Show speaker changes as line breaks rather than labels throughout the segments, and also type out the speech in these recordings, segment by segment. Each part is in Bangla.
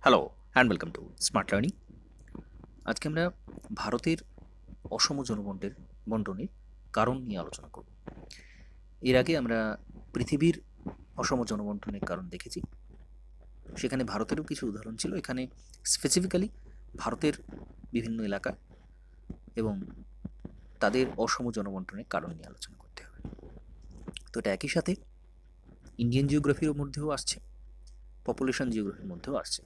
Hello and welcome to smart learning. আজকে আমরা ভারতের অসম বন্টনের কারণ নিয়ে আলোচনা করব। এর আগে আমরা পৃথিবীর অসম জনবন্টনের কারণ দেখেছি, সেখানে ভারতেরও কিছু উদাহরণ ছিল। এখানে স্পেসিফিক্যালি ভারতের বিভিন্ন এলাকা এবং তাদের অসম জনবন্টনের কারণ নিয়ে আলোচনা করতে হবে। তো এটা একই সাথে ইন্ডিয়ান জিওগ্রাফির মধ্যেও আসছে, পপুলেশন জিওগ্রাফির মধ্যেও আসছে।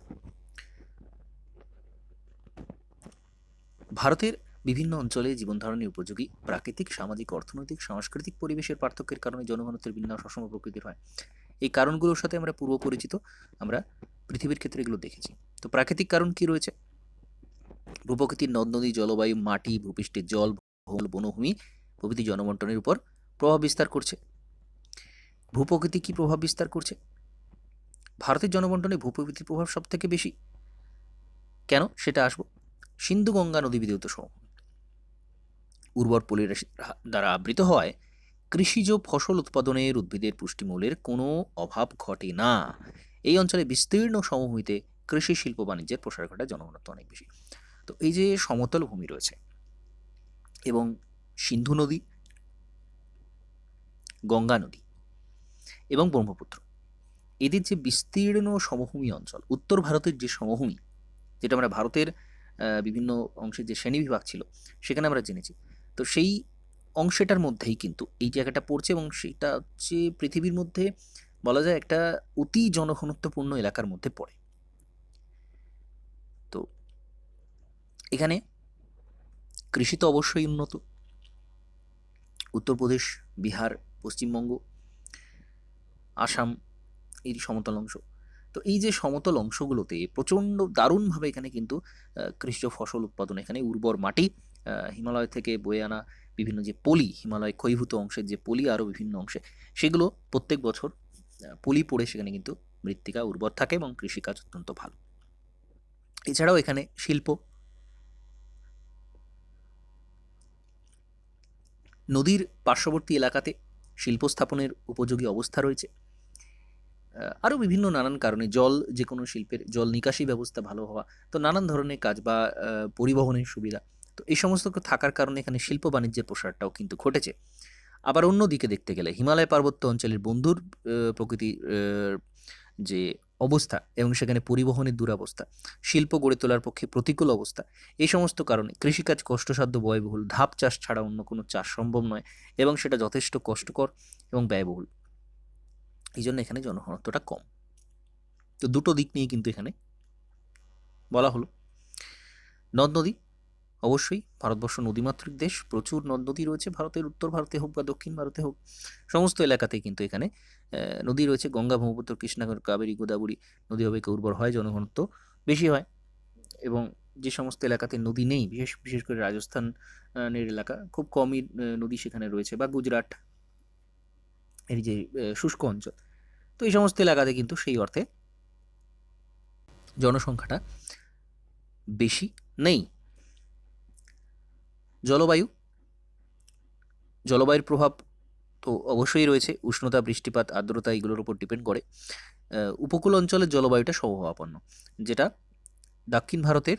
ভারতের বিভিন্ন অঞ্চলে জীবনধারণের উপযোগী প্রাকৃতিক, সামাজিক, অর্থনৈতিক, সাংস্কৃতিক পরিবেশের পার্থক্যের কারণে জনঘনত্বের বিন্যাস অসম প্রকৃতির হয়। এই কারণগুলোর সাথে আমরা পূর্ব পরিচিত, আমরা পৃথিবীর ক্ষেত্রে এগুলো দেখেছি। তো প্রাকৃতিক কারণ কি রয়েছে? ভূপ্রকৃতির নদ নদী, জলবায়ু, মাটি, ভূপৃষ্ঠের জল, ভূগোল, বনভূমি প্রভৃতি জনবন্টনের উপর প্রভাব বিস্তার করছে। ভূপ্রকৃতি কি প্রভাব বিস্তার করছে? ভারতের জনবন্টনে ভূপ্রকৃতির প্রভাব সব থেকে বেশি। কেন সেটা আসবো। সিন্ধু গঙ্গা নদী বিধৌত সমভূমি উর্বর পলির দ্বারা আবৃত হওয়ায় কৃষিজ ফসল উৎপাদনের উদ্ভিদের পুষ্টিমূলের কোনো অভাব ঘটে না। এই অঞ্চলে বিস্তীর্ণ সমভূমিতে কৃষি, শিল্প, বাণিজ্যের প্রসার ঘটায়, জনঘনত্ব অনেক বেশি। তো এই যে সমতল ভূমি রয়েছে এবং সিন্ধু নদী, গঙ্গা নদী এবং ব্রহ্মপুত্র, এদের যে বিস্তীর্ণ সমভূমি অঞ্চল, উত্তর ভারতের যে সমভূমি, যেটা আমরা ভারতের বিভিন্ন অংশের যে শ্রেণীবিভাগ ছিল সেখানে আমরা জেনেছি, তো সেই অংশটার মধ্যেই কিন্তু এই জায়গাটা পড়ছে এবং সেটা হচ্ছে পৃথিবীর মধ্যে বলা যায় একটা অতি জনঘনত্বপূর্ণ এলাকার মধ্যে পড়ে। তো এখানে কৃষি তো অবশ্যই উন্নত। উত্তরপ্রদেশ, বিহার, পশ্চিমবঙ্গ, আসাম, এই সমতল অংশ, তো এই যে সমতল অংশগুলোতে প্রচণ্ড দারুণভাবে এখানে কিন্তু কৃষিজ ফসল উৎপাদন, এখানে উর্বর মাটি, হিমালয় থেকে বয়ে আনা বিভিন্ন যে পলি, হিমালয় ক্ষয়ীভূত অংশের যে পলি, আরও বিভিন্ন অংশে সেগুলো প্রত্যেক বছর পলি পড়ে সেখানে কিন্তু মৃত্তিকা উর্বর থাকে এবং কৃষিকাজ অত্যন্ত ভালো। এছাড়াও এখানে শিল্প, নদীর পার্শ্ববর্তী এলাকাতে শিল্প স্থাপনের উপযোগী অবস্থা রয়েছে। আরও বিভিন্ন নানান কারণে জল, যে কোনো শিল্পের জল নিকাশি ব্যবস্থা ভালো হওয়া, তো নানান ধরনের কাজ বা পরিবহনের সুবিধা, তো এই সমস্ত থাকার কারণে এখানে শিল্প বাণিজ্যের প্রসারটাও কিন্তু ঘটেছে। আবার অন্যদিকে দেখতে গেলে হিমালয় পার্বত্য অঞ্চলের বন্ধুর প্রকৃতি যে অবস্থা এবং সেখানে পরিবহনের দুরবস্থা, শিল্প গড়ে তোলার পক্ষে প্রতিকূল অবস্থা, এই সমস্ত কারণে কৃষিকাজ কষ্টসাধ্য, ব্যয়বহুল, ধাপ চাষ ছাড়া অন্য কোনো চাষ সম্ভব নয় এবং সেটা যথেষ্ট কষ্টকর এবং ব্যয়বহুল। এই জন্য এখানে জনঘনত্বটা কম। তো দুটো দিক নিয়ে কিন্তু এখানে বলা হলো। নদ নদী, অবশ্যই ভারতবর্ষ নদীমাতৃক দেশ, প্রচুর নদ নদী রয়েছে। ভারতের উত্তর ভারতে হোক বা দক্ষিণ ভারতে হোক, সমস্ত এলাকাতেই কিন্তু এখানে নদী রয়েছে। গঙ্গা, ব্রহ্মপুত্র, কৃষ্ণা, কাবেরী, গোদাবরী নদী অপেক্ষা উর্বর হয়, জনঘনত্ব বেশি হয়। এবং যে সমস্ত এলাকাতে নদী নেই, বিশেষ বিশেষ করে রাজস্থানের এলাকা, খুব কমই নদী সেখানে রয়েছে, বা গুজরাট এর যে শুষ্ক অঞ্চল, তো এই সমস্ত এলাকাতে কিন্তু সেই অর্থে জনসংখ্যাটা বেশি নেই। জলবায়ু, জলবায়ুর প্রভাব তো অবশ্যই রয়েছে। উষ্ণতা, বৃষ্টিপাত, আর্দ্রতা এগুলোর উপর ডিপেন্ড করে। উপকূল অঞ্চলের জলবায়ুটা সমভাবাপন্ন, যেটা দক্ষিণ ভারতের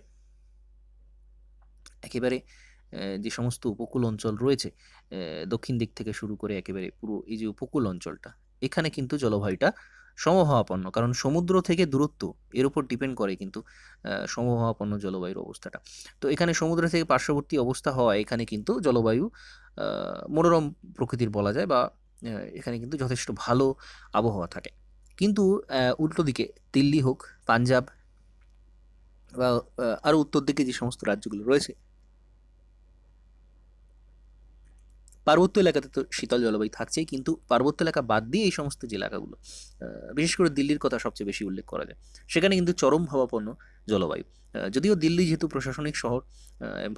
একেবারে যে সমস্ত উপকূল অঞ্চল রয়েছে, দক্ষিণ দিক থেকে শুরু করে একেবারে পুরো এই যে উপকূল অঞ্চলটা, এখানে কিন্তু জলবায়ুটা সমভাবাপন্ন, কারণ সমুদ্র থেকে দূরত্ব এর উপর ডিপেন্ড করে কিন্তু সমভাবাপন্ন জলবায়ুর অবস্থাটা। তো এখানে সমুদ্র থেকে পার্শ্ববর্তী অবস্থা হওয়ায় এখানে কিন্তু জলবায়ু মনোরম প্রকৃতির বলা যায়, বা এখানে কিন্তু যথেষ্ট ভালো আবহাওয়া থাকে। কিন্তু উল্টো দিকে দিল্লি হোক, পাঞ্জাব বা আরও উত্তর দিকে যে সমস্ত রাজ্যগুলো রয়েছে, পার্বত্য এলাকাতে তো শীতল জলবায়ু থাকছেই, কিন্তু পার্বত্য এলাকা বাদ দিয়ে এই সমস্ত যে এলাকাগুলো, বিশেষ করে দিল্লির কথা সবচেয়ে বেশি উল্লেখ করা যায়, সেখানে কিন্তু চরম ভাবাপন্ন জলবায়ু। যদিও দিল্লি যেহেতু প্রশাসনিক শহর,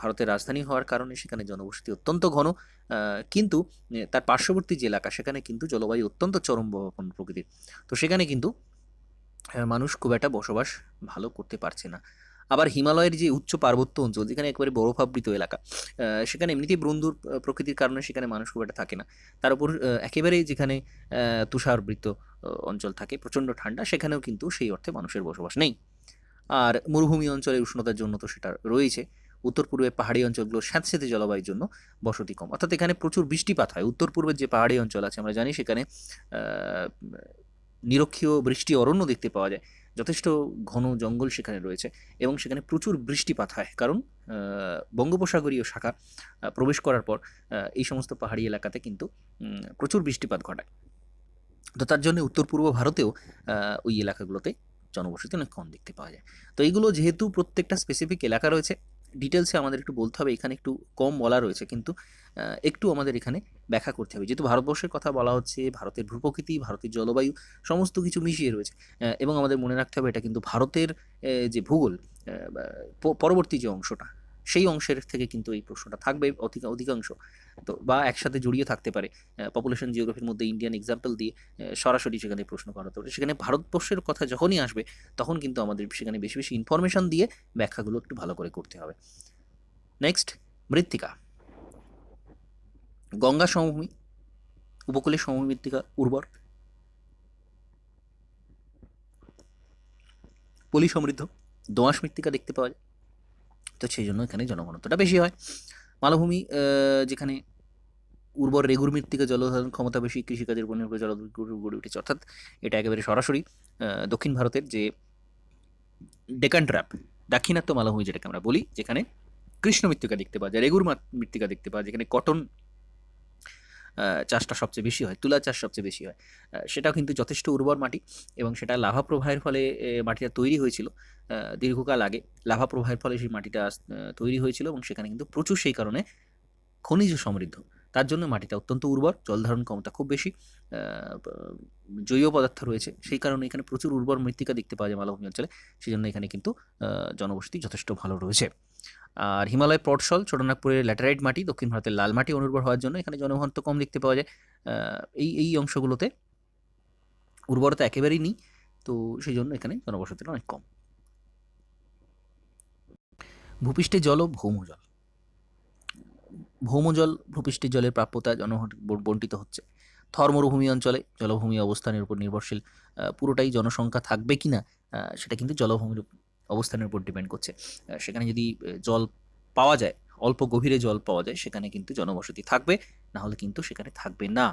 ভারতের রাজধানী হওয়ার কারণে সেখানে জনবসতি অত্যন্ত ঘন, কিন্তু তার পার্শ্ববর্তী যে এলাকা সেখানে কিন্তু জলবায়ু অত্যন্ত চরম ভাবাপন্ন প্রকৃতির। তো সেখানে কিন্তু মানুষ খুব একটা বসবাস ভালো করতে পারছে না। আবার হিমালয়ের যে উচ্চ পার্বত্য অঞ্চল, যেখানে একেবারে বরফাবৃত এলাকা, সেখানে এমনিতেই বন্ধুর প্রকৃতির কারণে সেখানে মানুষ খুব একটা থাকে না। তার উপর একেবারে যেখানে তুষারবৃত অঞ্চল থাকে, প্রচণ্ড ঠান্ডা, সেখানেও কিন্তু সেই অর্থে মানুষের বসবাস নেই। আর মরুভূমি অঞ্চলের উষ্ণতার জন্য তো সেটা রয়েছে। উত্তর পূর্বে পাহাড়ি অঞ্চলগুলো স্যাঁতসেঁতে জলবায়ুর জন্য বসতি কম, অর্থাৎ এখানে প্রচুর বৃষ্টিপাত হয়। উত্তর পূর্বের যে পাহাড়ি অঞ্চল আছে আমরা জানি সেখানে আহ, নিরক্ষীয় বৃষ্টি অরণ্য দেখতে পাওয়া যায়, যথেষ্ট ঘন জঙ্গল সেখানে রয়েছে এবং সেখানে প্রচুর বৃষ্টিপাত হয়, কারণ বঙ্গোপসাগরীয় শাখা প্রবেশ করার পর এই সমস্ত পাহাড়ি এলাকাতে কিন্তু প্রচুর বৃষ্টিপাত ঘটায়। তো তার জন্য উত্তর পূর্ব ভারতেও ওই এলাকাগুলোতে জনবসতি অনেক কম দেখতে পাওয়া যায়। তো এইগুলো যেহেতু প্রত্যেকটা স্পেসিফিক এলাকা রয়েছে, ডিটেলসে আমাদের একটু বলতে হবে, এখানে একটু কম বলা রয়েছে, কিন্তু একটু আমাদের এখানে ব্যাখ্যা করতে হবে, যেহেতু ভারতবর্ষের কথা বলা হচ্ছে, ভারতের ভূপ্রকৃতি, ভারতের জলবায়ু সমস্ত কিছু মিশিয়ে রয়েছে। এবং আমাদের মনে রাখতে হবে এটা কিন্তু ভারতের যে ভূগোল, পরবর্তী যে অংশটা, সেই অংশের থেকে কিন্তু এই প্রশ্নটা থাকবে অধিকাংশ, তো বা একসাথে জড়িয়ে থাকতে পারে। পপুলেশন জিওগ্রাফির মধ্যে ইন্ডিয়ান এক্সাম্পল দিয়ে সরাসরি সেখানে প্রশ্ন করা হতে পারে। সেখানে ভারতবর্ষের কথা যখনই আসবে তখন কিন্তু আমাদের সেখানে বেশি বেশি ইনফরমেশন দিয়ে ব্যাখ্যাগুলো একটু ভালো করে করতে হবে। নেক্সট, মৃত্তিকা। গঙ্গা সমভূমি, উপকূলের সমভূমি মৃত্তিকা উর্বর, পলি সমৃদ্ধ, দোআঁশ মৃত্তিকা দেখতে পাওয়া যায়, তো সেই জন্য এখানে জনঘনত্বটা বেশি হয়। মালভূমি, যেখানে উর্বর রেগুর মৃত্তিকা, জলধারণ ক্ষমতা বেশি, কৃষিকাজের উপর নির্ভর জলগুলো গড়ে উঠেছে, অর্থাৎ এটা একেবারে সরাসরি দক্ষিণ ভারতের যে ডেকান ট্র্যাপ, দাক্ষিণাত্য মালভূমি যেটাকে আমরা বলি, যেখানে কৃষ্ণ মৃত্তিকা দেখতে পাওয়া যায়, রেগুর মৃত্তিকা দেখতে পাওয়া যায়, যেখানে কটন চাষটা সবচেয়ে বেশি হয়, তুলা চাষ সবচেয়ে বেশি হয়, সেটাও কিন্তু যথেষ্ট উর্বর মাটি, এবং সেটা লাভা প্রবাহের ফলে মাটিটা তৈরি হয়েছিল দীর্ঘকাল আগে। লাভা প্রবাহের ফলে সেই মাটিটা তৈরি হয়েছিল, এবং সেখানে কিন্তু প্রচুর সেই কারণে খনিজ সমৃদ্ধ, তার জন্য মাটিটা অত্যন্ত উর্বর, জল ধারণ ক্ষমতা খুব বেশি, জৈব পদার্থ রয়েছে, সেই কারণে এখানে প্রচুর উর্বর মৃত্তিকা দেখতে পাওয়া যায় মালভূমি অঞ্চলে, সেই জন্য এখানে কিন্তু জনবসতি যথেষ্ট ভালো রয়েছে। আর হিমালয় পটসল, ছোটনাগপুরের ল্যাটেরাইট মাটি, দক্ষিণ ভারতের লাল মাটি অনুর্বর হওয়ার জন্য এখানে জনঘনত্ব কম দেখতে পাওয়া যায়। এই এই অংশগুলোতে উর্বরতা একেবারেই নেই, তো সেই জন্য এখানে জনবসতিটা অনেক কম। ভূপৃষ্ঠে জল ও ভৌমজল। ভৌমজল ভূপৃষ্ঠের জলের প্রাপ্যতা বন্টিত হচ্ছে। থর মরুভূমি অঞ্চলে জলভূমি অবস্থানের উপর নির্ভরশীল, পুরোটাই জনসংখ্যা থাকবে কি না সেটা কিন্তু জলভূমির অবস্থানের উপর ডিপেন্ড করছে। সেখানে যদি জল পাওয়া যায়, অল্প গভীরে জল পাওয়া যায়, সেখানে কিন্তু জনবসতি থাকবে, না হলে কিন্তু সেখানে থাকবে না।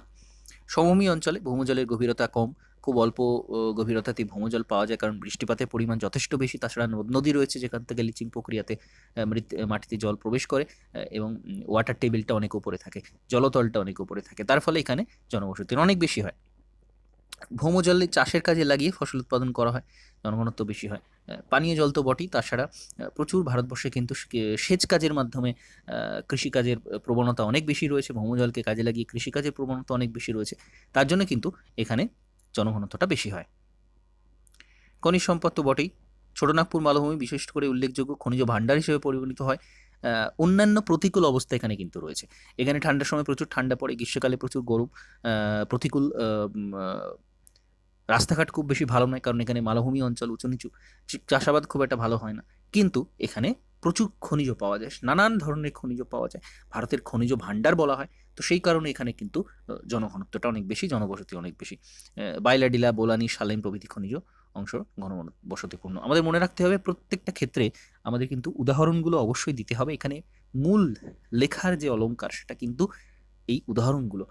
সমভূমি অঞ্চলে ভৌমজলের গভীরতা কম, খুব অল্প গভীরতাতেই ভৌমজল পাওয়া যায়, কারণ বৃষ্টিপাতের পরিমাণ যথেষ্ট বেশি, তাছাড়া নদী রয়েছে যেখান থেকে লিচিং প্রক্রিয়াতে মাটিতে জল প্রবেশ করে, এবং ওয়াটার টেবিলটা অনেক উপরে থাকে, জলতলটা অনেক উপরে থাকে, তার ফলে এখানে জনবসতির অনেক বেশি হয়। ভৌমজলে চাষের কাজে লাগিয়ে ফসল উৎপাদন করা হয়, জনঘনত্ব বেশি হয়। পানীয় জল তো বটেই, তাছাড়া প্রচুর ভারতবর্ষে কিন্তু সেচ কাজের মাধ্যমে কৃষিকাজের প্রবণতা অনেক বেশি রয়েছে, ভৌমজলকে কাজে লাগিয়ে কৃষিকাজের প্রবণতা অনেক বেশি রয়েছে, তার জন্য কিন্তু এখানে জনঘনত্বটা বেশি হয়। খনিজ সম্পদ তো বটেই, ছোটনাগপুর মালভূমি বিশেষ করে উল্লেখযোগ্য খনিজ ভাণ্ডার হিসেবে পরিগণিত হয়। অন্যান্য প্রতিকূল অবস্থা এখানে কিন্তু রয়েছে, এখানে ঠান্ডার সময় প্রচুর ঠান্ডা পড়ে, গ্রীষ্মকালে প্রচুর গরম, প্রতিকূল রাস্তাঘাট খুব বেশি ভালো নয়, কারণ এখানে মালভূমি অঞ্চল, উঁচু নিচু, চাষাবাদ খুব একটা ভালো হয় না, কিন্তু এখানে প্রচুর খনিজ পাওয়া যায়, নানান ধরনের খনিজ পাওয়া যায়, ভারতের খনিজ ভাণ্ডার বলা হয়, তো সেই কারণে এখানে কিন্তু জনঘনত্বটা অনেক বেশি, জনবসতি অনেক বেশি। বাইলাডিলা, বোলানি, সালেম প্রভৃতি খনিজ অংশ ঘনবসতিপূর্ণ। আমাদের মনে রাখতে হবে প্রত্যেকটা ক্ষেত্রে আমাদের কিন্তু উদাহরণগুলো অবশ্যই দিতে হবে, এখানে মূল লেখার যে অলংকার সেটা কিন্তু এই উদাহরণগুলো,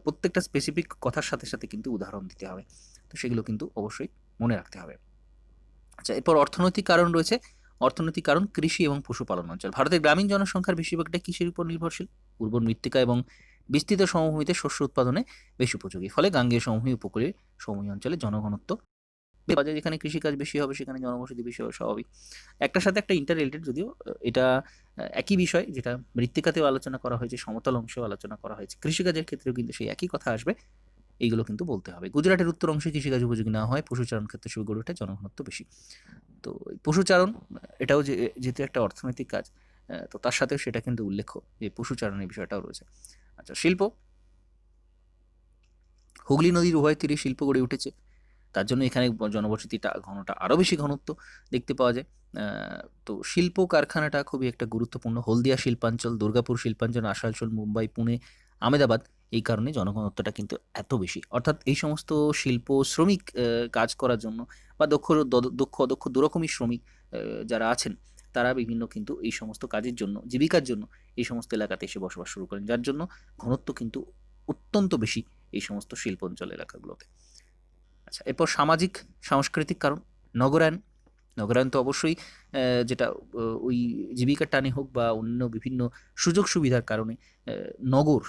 প্রত্যেকটা স্পেসিফিক কথার সাথে সাথে কিন্তু উদাহরণ দিতে হবে, তো সেগুলো কিন্তু অবশ্যই মনে রাখতে হবে। আচ্ছা, এরপর অর্থনৈতিক কারণ রয়েছে। অর্থনৈতিক কারণ কৃষি এবং পশুপালন অঞ্চল। ভারতের গ্রামীণ জনসংখ্যার বেশিরভাগটা কৃষির উপর নির্ভরশীল, উর্বর মৃত্তিকা এবং বিস্তৃত সমভূমিতে শস্য উৎপাদনে বেশ উপযোগী, ফলে গাঙ্গেয় সমভূমি, উপকূলে সমভূমি অঞ্চলে জনঘনত্ব পাওয়া যায়, যেখানে কৃষিকাজ বেশি হবে সেখানে জনবসতি বেশি হবে, স্বাভাবিক। একটার সাথে একটা ইন্টার রিলেটেড, যদিও এটা একই বিষয়, যেটা মৃত্তিকাতেও আলোচনা করা হয়েছে, সমতল অংশেও আলোচনা করা হয়েছে, কৃষিকাজের ক্ষেত্রেও কিন্তু সেই একই কথা আসবে, এইগুলো কিন্তু বলতে হবে। গুজরাটের উত্তর অংশে কৃষিকাজ উপযোগী না হয়, পশুচারণ ক্ষেত্রে শুরু গড়ে ওঠে, জনঘনত্ব বেশি। তো পশুচারণ, এটাও যেহেতু একটা অর্থনৈতিক কাজ, তো তার সাথেও সেটা কিন্তু উল্লেখ্য যে পশুচারণের বিষয়টাও রয়েছে। আচ্ছা, শিল্প। হুগলি নদীর উভয় তীরে শিল্প গড়ে উঠেছে, তার জন্য এখানে জনবসতিটা ঘনটা আরও বেশি ঘনত্ব দেখতে পাওয়া যায়। তো শিল্প কারখানাটা খুবই একটা গুরুত্বপূর্ণ, হলদিয়া শিল্পাঞ্চল, দুর্গাপুর শিল্পাঞ্চল, আসানসোল, মুম্বাই, পুনে, আহমেদাবাদ, এই কারণে জনঘনত্বটা কিন্তু এত বেশি। অর্থাৎ এই সমস্ত শিল্প শ্রমিক কাজ করার জন্য বা দক্ষ অদক্ষ দুরকমই শ্রমিক যারা আছেন, তারা বিভিন্ন কিন্তু এই সমস্ত কাজের জন্য, জীবিকার জন্য এই সমস্ত এলাকাতে এসে বসবাস শুরু করেন, যার জন্য ঘনত্ব কিন্তু অত্যন্ত বেশি এই সমস্ত শিল্প অঞ্চল এলাকাগুলোতে। আচ্ছা, এরপর সামাজিক সাংস্কৃতিক কারণ। নগরায়ন। নগরায়ন তো অবশ্যই যেটা ওই জীবিকার টানে হোক বা অন্য বিভিন্ন সুযোগ সুবিধার কারণে নগর,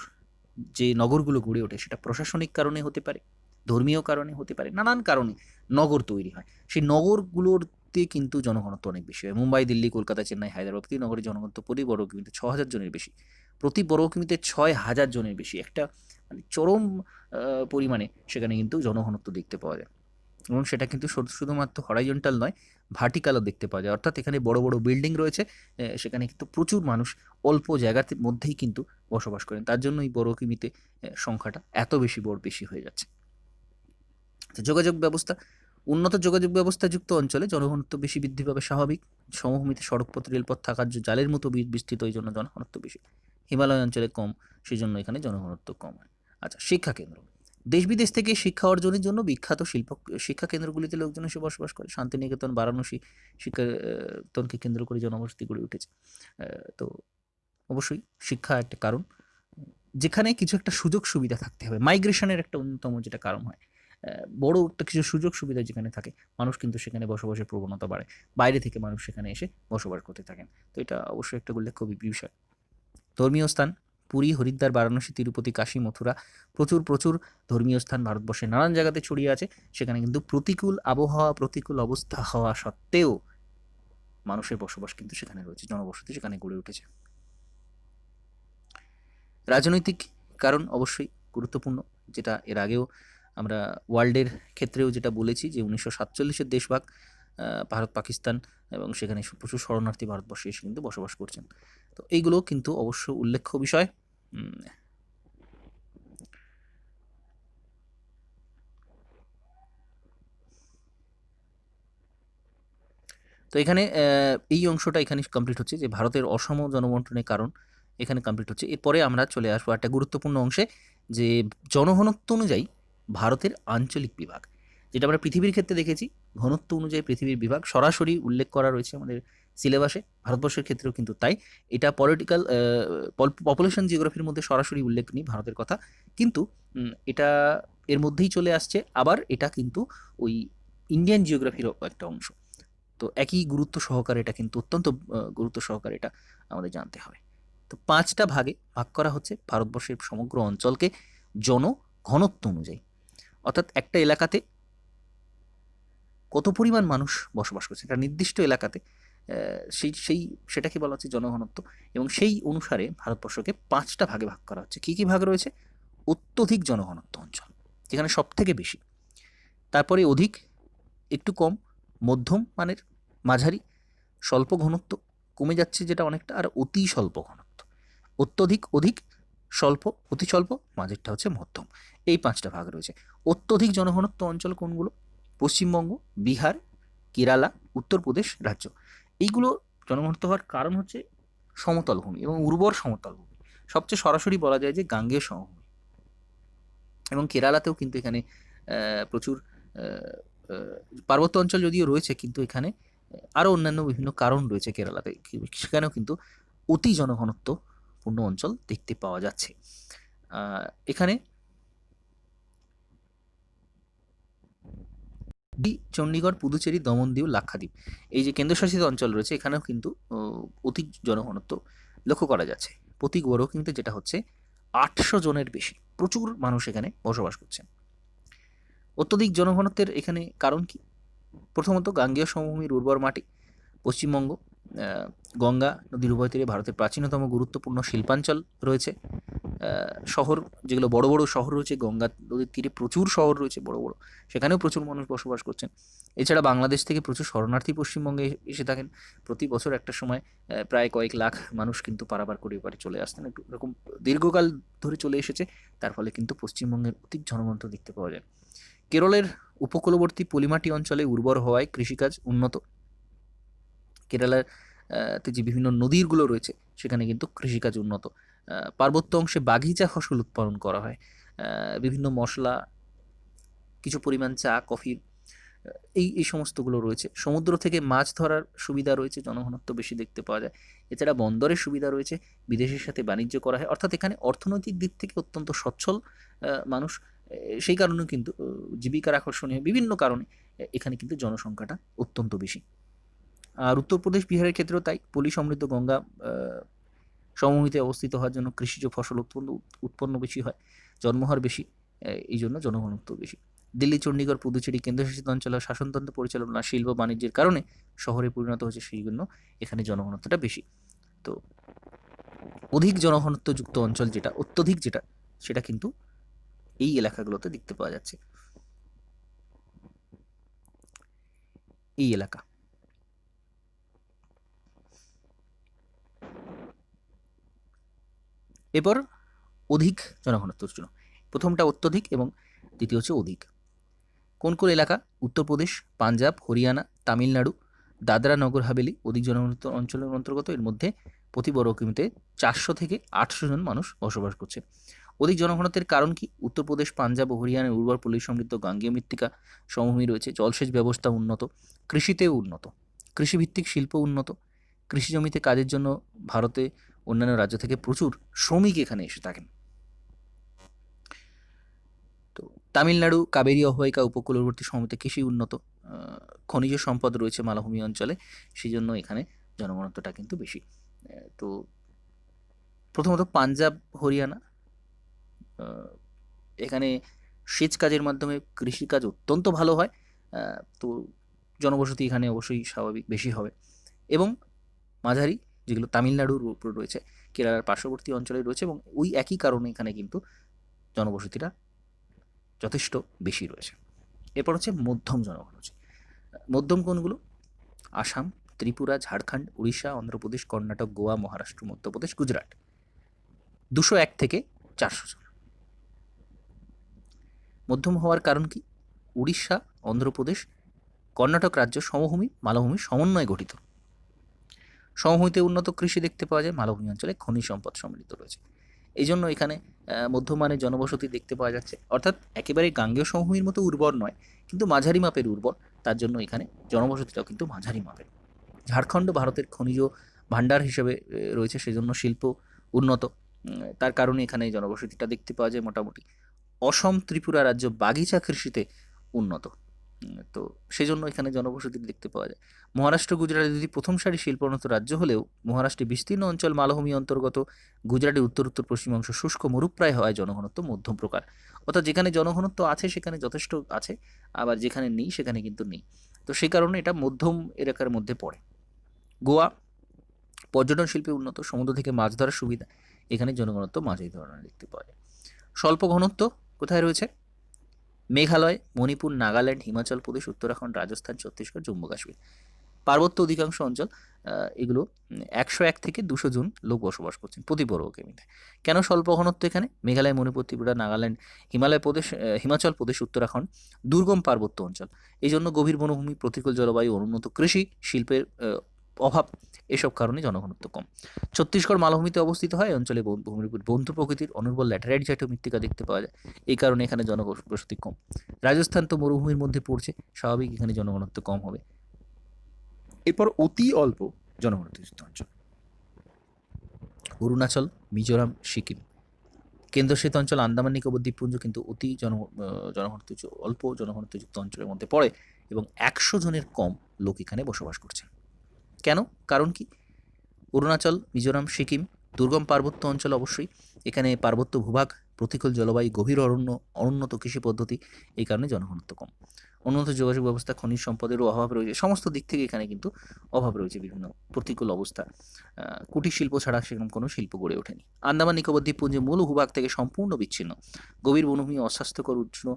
যে নগরগুলো গড়ে ওঠে সেটা প্রশাসনিক কারণে হতে পারে, ধর্মীয় কারণে হতে পারে, নানান কারণে নগর তৈরি হয়। সেই নগরগুলোতে কিন্তু জনঘনত্ব অনেক বেশি হয়। মুম্বাই, দিল্লি, কলকাতা, চেন্নাই, হায়দ্রাবাদ প্রতি নগরের জনঘনত্ব প্রতি বর্গ কিলোমিটার 6,000 জনের বেশি। প্রতি বর্গ কিলোমিটার 6,000 জনের বেশি, একটা মানে চরম পরিমাণে সেখানে কিন্তু জনঘনত্ব দেখতে পাওয়া যায়। এবং সেটা কিন্তু শুধুমাত্র হরাইজন্টাল নয়, ভার্টিক্যালও দেখতে পাওয়া যায়। অর্থাৎ এখানে বড় বড় বিল্ডিং রয়েছে, সেখানে কিন্তু প্রচুর মানুষ অল্প জায়গার মধ্যেই কিন্তু বসবাস করেন, তার জন্য এই বড় কিমিতে সংখ্যাটা এত বেশি হয়ে যাচ্ছে। তো যোগাযোগ ব্যবস্থা। উন্নত যোগাযোগ ব্যবস্থা যুক্ত অঞ্চলে জনঘনত্ব বেশি বৃদ্ধি পাবে স্বাভাবিক। সমভূমিতে সড়কপথ, রেলপথ থাকার জালের মতো বিস্তৃত, এই জন্য জনঘনত্ব বেশি। হিমালয় অঞ্চলে কম, সেই জন্য এখানে জনঘনত্ব কম হয়। আচ্ছা, শিক্ষা কেন্দ্র। দেশ বিদেশ থেকে শিক্ষা অর্জনের জন্য বিখ্যাত শিক্ষা কেন্দ্রগুলিতে লোকজন এসে বসবাস করে। শান্তিনিকেতন, বারাণসী শিক্ষাতনকে কেন্দ্র করে জনবসতি গড়ে উঠেছে। তো অবশ্যই শিক্ষা একটা কারণ, যেখানে কিছু একটা সুযোগ সুবিধা থাকতে হবে। মাইগ্রেশনের একটা অন্যতম যেটা কারণ হয়, বড় একটা কিছু সুযোগ সুবিধা যেখানে থাকে, মানুষ কিন্তু সেখানে বসবাসের প্রবণতা বাড়ে, বাইরে থেকে মানুষ সেখানে এসে বসবাস করতে থাকেন। তো এটা অবশ্যই একটা উল্লেখ্য বিষয়। ধর্মীয় স্থান। পুরী, হরিদ্বার, বারাণসী, তিরুপতি, কাশী, মথুরা, প্রচুর ধর্মীয় স্থান ভারতবর্ষের নানান জায়গাতে ছড়িয়ে আছে। সেখানে কিন্তু প্রতিকূল আবহাওয়া, প্রতিকূল অবস্থা হওয়া সত্ত্বেও মানুষের বসবাস কিন্তু সেখানে রয়েছে, জনবসতি সেখানে গড়ে উঠেছে। রাজনৈতিক কারণ অবশ্যই গুরুত্বপূর্ণ, যেটা এর আগেও আমরা ওয়ার্ল্ডের ক্ষেত্রেও যেটা বলেছি যে 1947-এর দেশভাগ, ভারত পাকিস্তান, এবং সেখানে প্রচুর শরণার্থী ভারতবর্ষে এসে কিন্তু বসবাস করছেন। তো এইগুলো কিন্তু অবশ্য উল্লেখ্য বিষয়। তো এখানে এই অংশটা এখানে কমপ্লিট হচ্ছে, যে ভারতের অসম জনবন্টনের কারণ এখানে কমপ্লিট হচ্ছে। এরপরে আমরা চলে আসবো একটা গুরুত্বপূর্ণ অংশে, যে জনঘনত্ব অনুযায়ী ভারতের আঞ্চলিক বিভাগ। যেটা আমরা পৃথিবীর ক্ষেত্রে দেখেছি, ঘনত্ব অনুযায়ী পৃথিবীর বিভাগ সরাসরি উল্লেখ করা রয়েছে আমাদের সিলেবাসে, ভারতবর্ষের ক্ষেত্রেও কিন্তু তাই। এটা পপুলেশন জিওগ্রাফির মধ্যে সরাসরি উল্লেখ নেই ভারতের কথা, কিন্তু এটা এর মধ্যেই চলে আসছে। আবার এটা কিন্তু ওই ইন্ডিয়ান জিওগ্রাফিরও একটা অংশ। তো একই গুরুত্ব সহকারে এটা কিন্তু অত্যন্ত গুরুত্ব সহকারে এটা আমাদের জানতে হবে। তো 5টা ভাগে ভাগ করা হচ্ছে ভারতবর্ষের সমগ্র অঞ্চলকে জনঘনত্ব অনুযায়ী। অর্থাৎ একটা এলাকাতে কত পরিমাণ মানুষ বসবাস করছে, একটা নির্দিষ্ট এলাকাতে, সেটাকে বলা হচ্ছে জনঘনত্ব। এবং সেই অনুসারে ভারতবর্ষকে 5টা ভাগে ভাগ করা হচ্ছে। কী কী ভাগ রয়েছে? অত্যধিক জনঘনত্ব অঞ্চল, যেখানে সব থেকে বেশি, তারপরে অধিক, একটু কম, মধ্যম মানের, মাঝারি, স্বল্প ঘনত্ব, কমে যাচ্ছে যেটা অনেকটা, আর অতি স্বল্প ঘনত্ব। অত্যধিক, অধিক, স্বল্প, অতি স্বল্প, মাঝেরটা হচ্ছে মধ্যম। এই 5টা ভাগ রয়েছে। অত্যধিক জনঘনত্ব অঞ্চল কোনগুলো? পশ্চিমবঙ্গ, বিহার, কেরালা, উত্তরপ্রদেশ রাজ্য। এইগুলো জনঘনত্ব হওয়ার কারণ হচ্ছে সমতল ভূমি এবং উর্বর সমতল ভূমি। সবচেয়ে সরাসরি বলা যায় যে গাঙ্গেয় সমভূমি। এবং কেরালাতেও কিন্তু এখানে প্রচুর পার্বত্য অঞ্চল যদিও রয়েছে, কিন্তু এখানে আরও অন্যান্য বিভিন্ন কারণ রয়েছে কেরালাতে, সেখানেও কিন্তু অতি জনঘনত্ব পূর্ণ অঞ্চল দেখতে পাওয়া যাচ্ছে। এখানে চণ্ডীগড়, পুদুচেরি, দমনদ্বীপ, লাক্ষাদ্বীপ, এই যে কেন্দ্রশাসিত অঞ্চল রয়েছে, এখানেও কিন্তু অতি জনঘনত্ব লক্ষ্য করা যাচ্ছে। প্রতি বর্গ কিন্তু যেটা হচ্ছে 800 জনের বেশি, প্রচুর মানুষ এখানে বসবাস করছেন। অত্যধিক জনঘনত্বের এখানে কারণ কি? প্রথমত গাঙ্গেয় সমভূমির উর্বর মাটি। পশ্চিমবঙ্গ, গঙ্গা নদীর উভয় তীরে ভারতের প্রাচীনতম গুরুত্বপূর্ণ শিল্পাঞ্চল রয়েছে। শহর, যেগুলো বড় বড় শহর রয়েছে, গঙ্গা নদীর তীরে প্রচুর শহর রয়েছে বড় বড়, সেখানেও প্রচুর মানুষ বসবাস করছেন। এছাড়া বাংলাদেশ থেকে প্রচুর শরণার্থী পশ্চিমবঙ্গে এসে থাকেন। প্রতি বছর একটা সময় প্রায় কয়েক লাখ মানুষ কিন্তু পারাবার করে এবারে চলে আসতেন, একটু এরকম দীর্ঘকাল ধরে চলে এসেছে। তার ফলে কিন্তু পশ্চিমবঙ্গের অধিক জনঘনত্ব দেখতে পাওয়া যায়। কেরলের উপকূলবর্তী পলিমাটি অঞ্চলে উর্বর হওয়ায় কৃষিকাজ উন্নত। কেরালার যে বিভিন্ন নদীগুলো রয়েছে সেখানে কিন্তু কৃষিকাজ উন্নত। পার্বত্য অংশে বাগিচা ফসল উৎপাদন করা হয়, বিভিন্ন মশলা, কিছু পরিমাণ চা, কফি, এই সমস্তগুলো রয়েছে। সমুদ্র থেকে মাছ ধরার সুবিধা রয়েছে, জনঘনত্ব বেশি দেখতে পাওয়া যায়। এছাড়া বন্দরের সুবিধা রয়েছে, বিদেশের সাথে বাণিজ্য করা হয়, অর্থাৎ এখানে অর্থনৈতিক দিক থেকে অত্যন্ত সচ্ছল মানুষ। সেই কারণেও কিন্তু জীবিকার আকর্ষণীয় বিভিন্ন কারণে এখানে কিন্তু জনসংখ্যাটা অত্যন্ত বেশি। আর উত্তরপ্রদেশ, বিহারের ক্ষেত্রেও তাই। পলি সমৃদ্ধ গঙ্গা সমভূমিতে অবস্থিত হওয়ার জন্য কৃষিজ ফসল উৎপন্ন বেশি হয়, জন্মহার বেশি, এই জন্য জনঘনত্ব বেশি। দিল্লি, চণ্ডীগড়, পুদুচেরি কেন্দ্রশাসিত অঞ্চল শাসনতন্ত্র পরিচালনা, শিল্প বাণিজ্যের কারণে শহরে পরিণত হয়েছে, সেই জন্য এখানে জনঘনত্বটা বেশি। তো অধিক জনঘনত্বযুক্ত অঞ্চল যেটা, অত্যধিক যেটা, সেটা কিন্তু এই এলাকাগুলোতে দেখতে পাওয়া যাচ্ছে। এই এলাকা এরপর অধিক জনঘনত্বের জন্য প্রথমটা অত্যধিক এবং দ্বিতীয় হচ্ছে অধিক। কোন কোন এলাকা? উত্তরপ্রদেশ, পাঞ্জাব, হরিয়ানা, তামিলনাড়ু, দাদরা নগর হাভেলি অধিক জনঘনত্ব অঞ্চলের অন্তর্গত। এর মধ্যে প্রতি বর্গ কিলোমিটারে 400 থেকে 800 জন মানুষ বসবাস করছে। অধিক জনঘনত্বের কারণ কি? উত্তরপ্রদেশ, পাঞ্জাব ও হরিয়ানার উর্বর পল্লী সমৃদ্ধ গাঙ্গেয় মৃত্তিকা সমভূমি রয়েছে, জলসেচ ব্যবস্থা উন্নত, কৃষিতেও উন্নত, কৃষিভিত্তিক শিল্প উন্নত, কৃষি জমিতে কাজের জন্য ভারতে অন্যান্য রাজ্য থেকে প্রচুর শ্রমিক এখানে এসে থাকেন। তো তামিলনাড়ু কাবেরী অববাহিকা উপকূলবর্তী সমভূমিতে কৃষি উন্নত, খনিজ সম্পদ রয়েছে মালভূমি অঞ্চলে, সেই জন্য এখানে জনঘনত্বটা কিন্তু বেশি। তো প্রথমত পাঞ্জাব, হরিয়ানা, এখানে সেচ কাজের মাধ্যমে কৃষিকাজ অত্যন্ত ভালো হয়, তো জনবসতি এখানে অবশ্যই স্বাভাবিক বেশি হবে। এবং মাঝারি, যেগুলো তামিলনাড়ুর উপর রয়েছে, কেরালার পার্শ্ববর্তী অঞ্চলে রয়েছে, এবং ওই একই কারণে এখানে কিন্তু জনবসতিটা যথেষ্ট বেশি রয়েছে। এরপর হচ্ছে মধ্যম জনঘনত্ব। মধ্যম কোনগুলো? আসাম, ত্রিপুরা, ঝাড়খণ্ড, উড়িষ্যা, অন্ধ্রপ্রদেশ, কর্ণাটক, গোয়া, মহারাষ্ট্র, মধ্যপ্রদেশ, গুজরাট। 201 থেকে 400 জন। মধ্যম হওয়ার কারণ কি? উড়িষ্যা, অন্ধ্রপ্রদেশ, কর্ণাটক রাজ্য সমভূমি মালভূমির সমন্বয়ে গঠিত। সমভূমিতে উন্নত কৃষি দেখতে পাওয়া যায়, মালভূমি অঞ্চলে খনিজ সম্পদ সমৃদ্ধ রয়েছে, এই জন্য এখানে মধ্যমানের জনবসতি দেখতে পাওয়া যাচ্ছে। অর্থাৎ একেবারে গাঙ্গেয় সমভূমির মতো উর্বর নয়, কিন্তু মাঝারি মাপের উর্বর, তার জন্য এখানে জনবসতিটাও কিন্তু মাঝারি মাপের। ঝাড়খণ্ড ভারতের খনিজ ভাণ্ডার হিসেবে রয়েছে, সেজন্য শিল্প উন্নত, তার কারণে এখানে জনবসতিটা দেখতে পাওয়া যায় মোটামুটি। অসম, ত্রিপুরা রাজ্য বাগিচা কৃষিতে উন্নত, তো সেজন্য এখানে জনবসতি দেখতে পাওয়া যায়। মহারাষ্ট্র, গুজরাট যদি প্রথম সারি শিল্পোন্নত রাজ্য হলেও মহারাষ্ট্রে বিস্তীর্ণ অঞ্চল মালভূমি অন্তর্গত, গুজরাটের উত্তর উত্তর পশ্চিম অংশ শুষ্ক মরুপ্রায় হওয়ায় জনঘনত্ব মধ্যম প্রকার। অর্থাৎ যেখানে জনঘনত্ব আছে সেখানে যথেষ্ট আছে, আবার যেখানে নেই সেখানে কিন্তু নেই, তো সেই কারণে এটা মধ্যম এলাকার মধ্যে পড়ে। গোয়া পর্যটন শিল্পে উন্নত, সমুদ্র থেকে মাছ ধরার সুবিধা, এখানে জনঘনত্ব মাঝারি ধরনের দেখতে পাওয়া যায়। স্বল্প ঘনত্ব কোথায় রয়েছে? মেঘালয়, মণিপুর, নাগাল্যান্ড, হিমাচল প্রদেশ, উত্তরাখণ্ড, রাজস্থান, ছত্তিশগড়, জম্মু কাশ্মীর। পার্বত্য অধিকাংশ অঞ্চল, এগুলো 101 থেকে 200 জন লোক বসবাস করছেন প্রতি বর্গ কিলোমিটারে। কেন স্বল্প ঘনত্ব এখানে? মেঘালয়, মণিপুর, ত্রিপুরা, নাগাল্যান্ড, হিমাচল প্রদেশ, উত্তরাখণ্ড দুর্গম পার্বত্য অঞ্চল, এই জন্য গভীর বনভূমি, প্রতিকূল জলবায়ু, অনুন্নত কৃষি শিল্পের অভাব, এসব কারণে জনঘনত্ব কম। ছত্তিশগড় মালভূমিতে অবস্থিত হয়, এই অঞ্চলে ভূমির উপর বন্ধু প্রকৃতির অনুর্বর ল্যাটেরাইট জাতীয় মৃত্তিকা দেখতে পাওয়া যায়, এই কারণে এখানে জনবসতি কম। রাজস্থান তো মরুভূমির মধ্যে পড়ছে, স্বাভাবিক এখানে জনঘনত্ব কম হবে। এরপর অতি অল্প জনঘনত্বযুক্ত অঞ্চল, অরুণাচল, মিজোরাম, সিকিম। কেন্দ্রশাসিত অঞ্চল আন্দামান নিকোবর দ্বীপপুঞ্জ কিন্তু অতি জনঘনত্ব অল্প জনঘনত্বযুক্ত অঞ্চলের মধ্যে পড়ে, এবং 100 জনের কম লোক এখানে বসবাস করছেন। কেন? কারণ কি? অরুণাচল, মিজোরাম, সিকিম দুর্গম পার্বত্য অঞ্চল, অবশ্যই এখানে পার্বত্য ভূভাগ, প্রতিকূল জলবায়ু, গভীর অরণ্য, অনুন্নত কৃষি পদ্ধতি, এই কারণে জনঘনত্ব কম। উন্নত যোগাযোগ ব্যবস্থা, খনিজ সম্পদেরও অভাব রয়েছে, সমস্ত দিক থেকে এখানে কিন্তু অভাব রয়েছে, বিভিন্ন প্রতিকূল অবস্থা, কুটির শিল্প ছাড়া সেরকম কোনো শিল্প গড়ে ওঠেনি। আন্দামান নিকোবর দ্বীপপুঞ্জের মূল ভূভাগ থেকে সম্পূর্ণ বিচ্ছিন্ন, গভীর বনভূমি, অস্বাস্থ্যকর উষ্ণ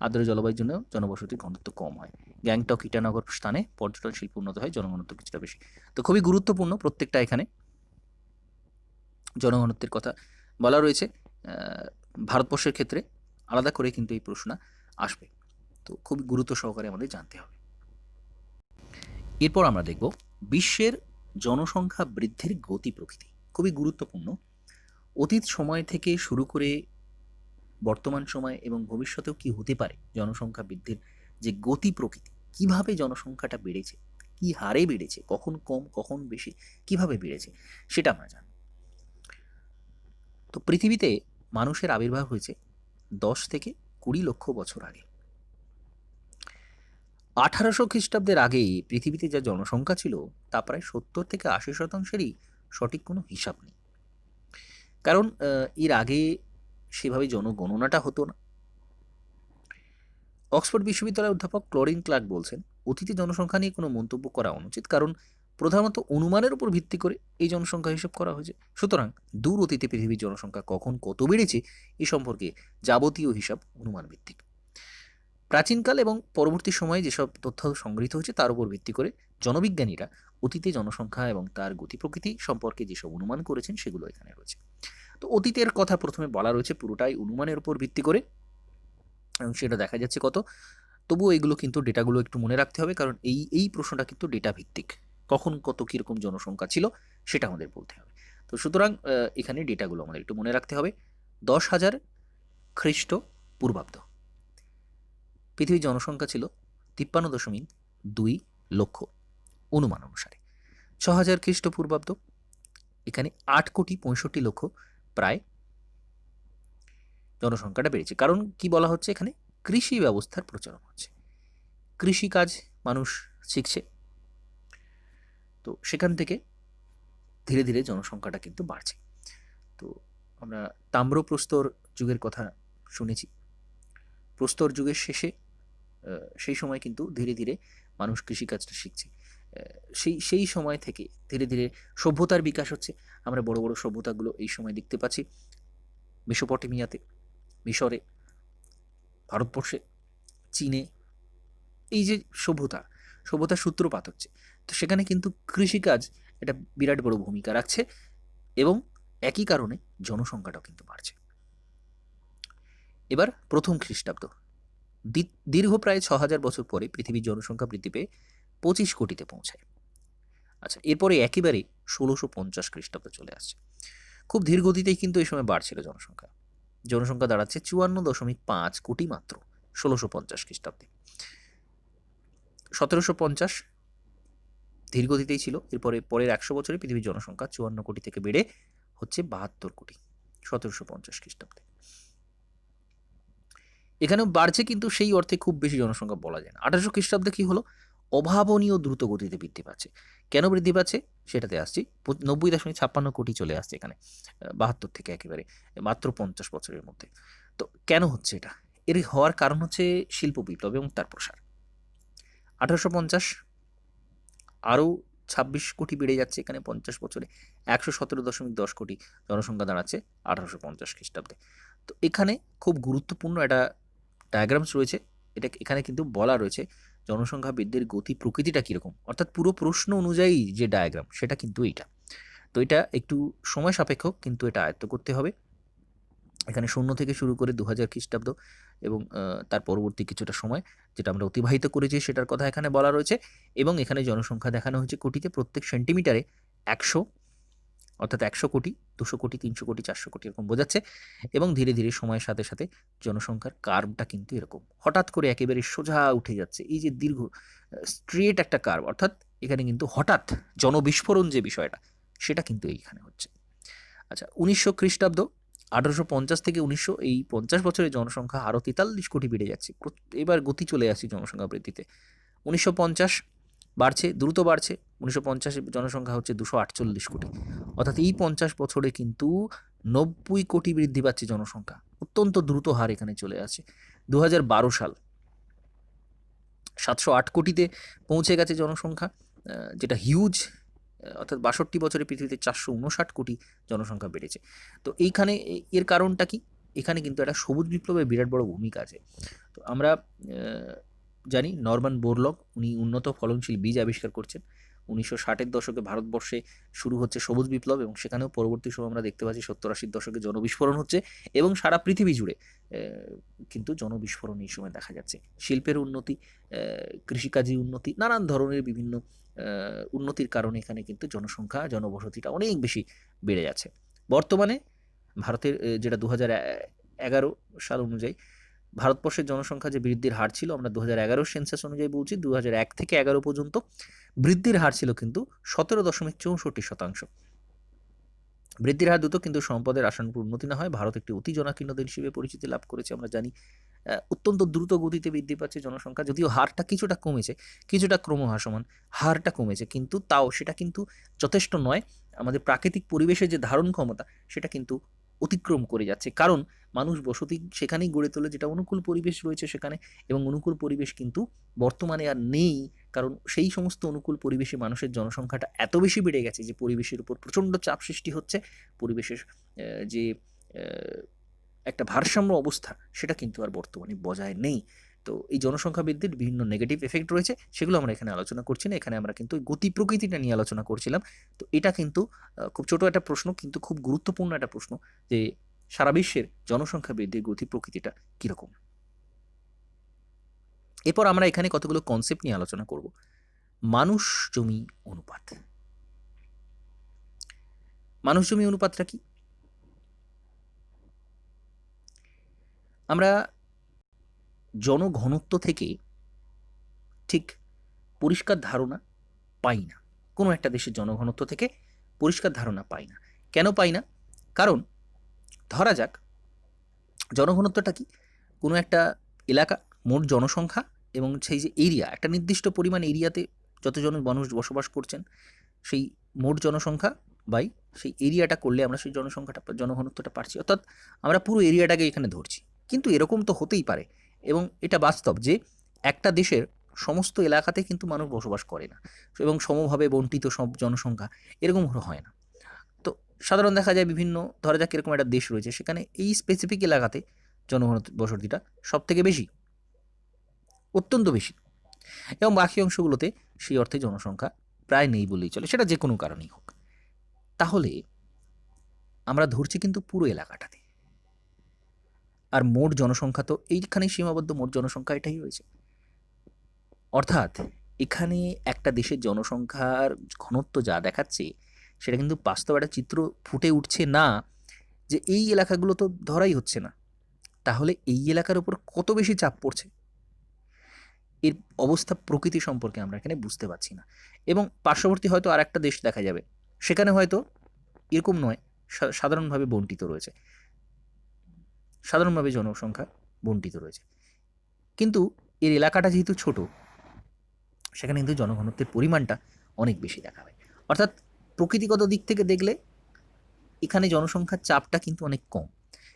আর্দ্র জলবায়ুর জন্য জনবসতির ঘনত্ব কম হয়। গ্যাংটক, ইটানগর স্থানে পর্যটন শিল্প উন্নত হয়, জনঘনত্ব কিছুটা বেশি। তো খুবই গুরুত্বপূর্ণ প্রত্যেকটা এখানে জনঘনত্বের কথা বলা রয়েছে। ভারতবর্ষের ক্ষেত্রে আলাদা করে কিন্তু এই প্রশ্ন আসবে, তো খুব গুরুত্ব সহকারে আমাদের জানতে হবে। এরপর আমরা দেখব বিশ্বের জনসংখ্যা বৃদ্ধির গতি প্রকৃতি, খুবই গুরুত্বপূর্ণ। অতীত সময় থেকে শুরু করে বর্তমান সময় এবং ভবিষ্যতেও কি হতে পারে জনসংখ্যা বৃদ্ধির যে গতি প্রকৃতি, কিভাবে জনসংখ্যাটা বেড়েছে, কি হারে বেড়েছে, কখন কম কখন বেশি, কিভাবে বেড়েছে, সেটা আমরা জানি। তো পৃথিবীতে মানুষের আবির্ভাব হয়েছে 10 থেকে 20 লক্ষ বছর আগে। 1800 খ্রিস্টাব্দের আগে পৃথিবীতে যা জনসংখ্যা ছিল তা প্রায় 70 থেকে 80%-এরই সঠিক কোনো হিসাব নেই। কারণ এর আগে সেভাবে জনগণনাটা হতো না। অক্সফোর্ড বিশ্ববিদ্যালয়ের অধ্যাপক ক্লরিন ক্লার্ক বলছেন, অতীতে জনসংখ্যা নিয়ে কোনো মন্তব্য করা অনুচিত, কারণ প্রধানত অনুমানের উপর ভিত্তি করে এই জনসংখ্যা হিসেব করা হয়েছে। সুতরাং দূর অতীতে পৃথিবীর জনসংখ্যা কখন কত বেড়েছে এ সম্পর্কে যাবতীয় হিসাব অনুমান ভিত্তিক। প্রাচীনকাল এবং পরবর্তী সময়ে যেসব তথ্য সংগৃহীত হয়েছে তার উপর ভিত্তি করে জনবিজ্ঞানীরা অতীতে জনসংখ্যা এবং তার গতি প্রকৃতি সম্পর্কে যেসব অনুমান করেছেন সেগুলো এখানে রয়েছে। তো অতীতের কথা প্রথমে বলা রয়েছে পুরোটাই অনুমানের উপর ভিত্তি করে, এবং সেটা দেখা যাচ্ছে কত। তবুও এগুলো কিন্তু ডেটাগুলো একটু মনে রাখতে হবে, কারণ এই প্রশ্নটা কিন্তু ডেটা ভিত্তিক। কখন কত কীরকম জনসংখ্যা ছিল সেটা আমাদের বলতে হবে। তো সুতরাং এখানে ডেটাগুলো আমাদের একটু মনে রাখতে হবে। 10,000 খ্রিস্ট পূর্বাব্দ পৃথিবীর জনসংখ্যা ছিল 53.2 লক্ষ অনুমান অনুসারে। 6,000 খ্রিস্টপূর্বাব্দ এখানে 8,65,00,000 প্রায় জনসংখ্যাটা বেড়েছে। কারণ কি বলা হচ্ছে, এখানে কৃষি ব্যবস্থার প্রচলন হচ্ছে, কৃষিকাজ মানুষ শিখছে, তো সেখান থেকে ধীরে ধীরে জনসংখ্যাটা কিন্তু বাড়ছে। তো আমরা তাম্রপ্রস্তর যুগের কথা শুনেছি। প্রস্তর যুগের শেষে সেই সময় কিন্তু ধীরে ধীরে মানুষ কৃষিকাজটা শিখছে। সেই সময় থেকে ধীরে ধীরে সভ্যতার বিকাশ হচ্ছে। আমরা বড় বড় সভ্যতাগুলো এই সময় দেখতে পাচ্ছি, মেসোপটেমিয়াতে, মিশরে, ভারতবর্ষে, চীনে। এই যে সভ্যতার সূত্রপাত হচ্ছে, তো সেখানে কিন্তু কৃষিকাজ একটা বিরাট বড় ভূমিকা রাখছে, এবং একই কারণে জনসংখ্যাটাও কিন্তু বাড়ছে। এবার প্রথম খ্রিস্টাব্দ, দীর্ঘ প্রায় 6,000 বছর পরে পৃথিবীর জনসংখ্যা বৃদ্ধি পেয়ে 25 কোটিতে পৌঁছায়। আচ্ছা, এরপরে একেবারে 1650 খ্রিস্টাব্দে চলে আসছে। খুব ধীর গতিতেই কিন্তু এই সময় বাড়ছিল জনসংখ্যা দাঁড়াচ্ছে 54.5 কোটি মাত্র 1650 খ্রিস্টাব্দে। 1750 ধীর গতিতেই ছিল। এরপরে পরের 100 বছরে পৃথিবীর জনসংখ্যা 54 কোটি থেকে বেড়ে হচ্ছে 72 কোটি 1750 খ্রিস্টাব্দে। এখানেও বাড়ছে, কিন্তু সেই অর্থে খুব বেশি জনসংখ্যা বলা যায় না। 1800 খ্রিস্টাব্দে কি হলো, অভাবনীয় দ্রুত গতিতে বৃদ্ধি পাচ্ছে। কেন বৃদ্ধি পাচ্ছে সেটাতে আসছি। 90.56 কোটি চলে আসছে এখানে 72 থেকে, একেবারে মাত্র 50 বছরের মধ্যে। তো কেন হচ্ছে এটা? এর হওয়ার কারণ হচ্ছে শিল্প বিপ্লব এবং তার প্রসার। 1850 আরও 26 কোটি বেড়ে যাচ্ছে এখানে 50 বছরে, 117.10 কোটি জনসংখ্যা দাঁড়াচ্ছে 1850 খ্রিস্টাব্দে। তো এখানে খুব গুরুত্বপূর্ণ একটা ডায়াগ্রামস রয়েছে। এখানে কিন্তু বলা রয়েছে জনসংখ্যা বৃদ্ধির গতি প্রকৃতিটা কীরকম, অর্থাৎ পুরো প্রশ্ন অনুযায়ী যে ডায়াগ্রাম সেটা কিন্তু এইটা। তো এটা একটু সময় সাপেক্ষ, কিন্তু এটা আয়ত্ত করতে হবে। এখানে 0 থেকে শুরু করে 2000 খ্রিস্টাব্দ এবং তার পরবর্তী কিছুটা সময় যেটা আমরা অতিবাহিত করেছি সেটার কথা এখানে বলা রয়েছে। এবং এখানে জনসংখ্যা দেখানো হয়েছে কোটিতে, প্রত্যেক সেন্টিমিটারে 100, অর্থাৎ 100 কোটি, 200 কোটি, 300 কোটি, 400 কোটি এরকম বোঝাচ্ছে। এবং ধীরে ধীরে সময়ের সাথে সাথে জনসংখ্যার কার্ভটা কিন্তু এরকম হঠাৎ করে একেবারে সোজা উঠে যাচ্ছে। এই যে দীর্ঘ স্ট্রেট একটা কার্ভ, অর্থাৎ এখানে কিন্তু হঠাৎ জনবিস্ফোরণ যে বিষয়টা সেটা কিন্তু এইখানে হচ্ছে। আচ্ছা, 1900 খ্রিস্টাব্দ, 1850 থেকে 1900, এই 50 বছরের জনসংখ্যা আরও 43 কোটি বেড়ে যাচ্ছে। এবার গতি চলে আসছে জনসংখ্যা বৃদ্ধিতে। 1950 বাড়ছে, দ্রুত বাড়ছে। 1950 জনসংখ্যা হচ্ছে 248 কোটি, অর্থাৎ এই 50 বছরে কিন্তু 90 কোটি বৃদ্ধি পাচ্ছে জনসংখ্যা। অত্যন্ত দ্রুত হার এখানে চলে আসছে। 2012 সাল 708 কোটিতে পৌঁছে গেছে জনসংখ্যা, যেটা হিউজ। অর্থাৎ 62 বছরে পৃথিবীতে 459 কোটি জনসংখ্যা বেড়েছে। তো এইখানে এর কারণটা কি? এখানে কিন্তু একটা সবুজ বিপ্লবের বিরাট বড় ভূমিকা আছে। তো আমরা জানি নরম্যান বোরলগ, উনি উন্নত ফলনশীল বীজ আবিষ্কার করছেন। 1960-এর দশকে ভারতবর্ষে শুরু হচ্ছে সবুজ বিপ্লব, এবং সেখানেও পরবর্তী সময় আমরা দেখতে পাচ্ছি 70-80-র দশকে জনবিস্ফোরণ হচ্ছে, এবং সারা পৃথিবী জুড়ে কিন্তু জনবিস্ফোরণ এই সময় দেখা যাচ্ছে। শিল্পের উন্নতি, কৃষিকাজে উন্নতি, নানান ধরনের বিভিন্ন উন্নতির কারণে এখানে কিন্তু জনসংখ্যা, জনবসতিটা অনেক বেশি বেড়ে যাচ্ছে। বর্তমানে ভারতের যেটা 2011 সাল অনুযায়ী ভারতবর্ষের জনসংখ্যা যে বৃদ্ধির হার ছিল, আমরা 2011 সেন্সাস অনুযায়ী বলছি, 2001 থেকে 11 পর্যন্ত বৃদ্ধির হার ছিল কিন্তু 17.64%। বৃদ্ধির হার দ্রুত, কিন্তু সম্পদের আশানুরূপ উন্নতি না হয় ভারত একটি অতি জনাকীর্ণ দেশ হিসেবে পরিচিতি লাভ করেছে। আমরা জানি অত্যন্ত দ্রুত গতিতে বৃদ্ধি পাচ্ছে জনসংখ্যা, যদিও হারটা কিছুটা কমেছে, কিছুটা ক্রমহ্রাসমান, হারটা কমেছে, কিন্তু তাও সেটা কিন্তু যথেষ্ট নয়। আমাদের প্রাকৃতিক পরিবেশের যে ধারণ ক্ষমতা সেটা কিন্তু অতিক্রম করে যাচ্ছে, কারণ মানুষ বসতি সেখানেই গড়ে তোলে, যেটা অনুকূল পরিবেশ রয়েছে সেখানে, এবং অনুকূল পরিবেশ কিন্তু বর্তমানে আর নেই, কারণ সেই সমস্ত অনুকূল পরিবেশে মানুষের জনসংখ্যাটা এত বেশি বেড়ে গেছে যে পরিবেশের উপর প্রচণ্ড চাপ সৃষ্টি হচ্ছে। পরিবেশের যে একটা ভারসাম্য অবস্থা সেটা কিন্তু আর বর্তমানে বজায় নেই। তো এই জনসংখ্যা বৃদ্ধির বিভিন্ন নেগেটিভ এফেক্ট রয়েছে, সেগুলো আমরা এখানে আলোচনা করছি না। এখানে আমরা কিন্তু গতি প্রকৃতিটা নিয়ে আলোচনা করছিলাম। তো এটা কিন্তু খুব ছোট একটা প্রশ্ন, কিন্তু খুব গুরুত্বপূর্ণ একটা প্রশ্ন, যে সারা বিশ্বের জনসংখ্যা বৃদ্ধির গতি প্রকৃতিটা কীরকম। এরপর আমরা এখানে কতগুলো কনসেপ্ট নিয়ে আলোচনা করব। মানুষ জমি অনুপাত। মানুষ জমি অনুপাতটা কি? আমরা জনঘনত্ব থেকে ঠিক পরিষ্কার ধারণা পাই না, কোনো একটা দেশের জনঘনত্ব থেকে পরিষ্কার ধারণা পাই না। কেন পাই না? কারণ ধরা যাক জনঘনত্বটা কি, কোনো একটা এলাকা মোট জনসংখ্যা এবং সেই যে এরিয়া, একটা নির্দিষ্ট পরিমাণ এরিয়াতে যতজন মানুষ বসবাস করছেন, সেই মোট জনসংখ্যা বাই সেই এরিয়াটা করলে আমরা সেই জনঘনত্বটা পাচ্ছি, অর্থাৎ আমরা পুরো এরিয়াটাকে এখানে ধরছি। কিন্তু এরকম তো হতেই পারে, এবং এটা বাস্তব যে একটা দেশের সমস্ত এলাকাতে কিন্তু মানুষ বসবাস করে না, এবং সমভাবে বণ্টিত সব জনসংখ্যা এরকম হয় না। তো সাধারণ দেখা যায় বিভিন্ন, ধরা যাক এরকম একটা দেশ রয়েছে, সেখানে এই স্পেসিফিক এলাকাতে জনঘনত্ব বসতিটা সব থেকে বেশি, অত্যন্ত বেশি, এবং বাকি অংশগুলোতে সেই অর্থে জনসংখ্যা প্রায় নেই বললেই চলে, সেটা যে কোনো কারণেই হোক। তাহলে আমরা ধরছি কিন্তু পুরো এলাকাটাতে, আর মোট জনসংখ্যা তো এইখানেই সীমাবদ্ধ, মোট জনসংখ্যা এটাই রয়েছে। অর্থাৎ এখানে একটা দেশের জনসংখ্যার ঘনত্ব যা দেখাচ্ছে সেটা কিন্তু বাস্তব একটা চিত্র ফুটে উঠছে না, যে এই এলাকাগুলো তো ধরাই হচ্ছে না, তাহলে এই এলাকার উপর কত বেশি চাপ পড়ছে, এর অবস্থা প্রকৃতি সম্পর্কে আমরা এখানে বুঝতে পারছি না। এবং পার্শ্ববর্তী হয়তো আর একটা দেশ দেখা যাবে, সেখানে হয়তো এরকম নয়, সাধারণভাবে বণ্টিত রয়েছে, সাধারণভাবে জনসংখ্যা বণ্টিত রয়েছে, কিন্তু এর এলাকাটা যেহেতু ছোট, সেখানে কিন্তু জনঘনত্বের পরিমাণটা অনেক বেশি দেখাবে। অর্থাৎ প্রকৃতিগত দিক থেকে দেখলে এখানে জনসংখ্যার চাপটা কিন্তু অনেক কম,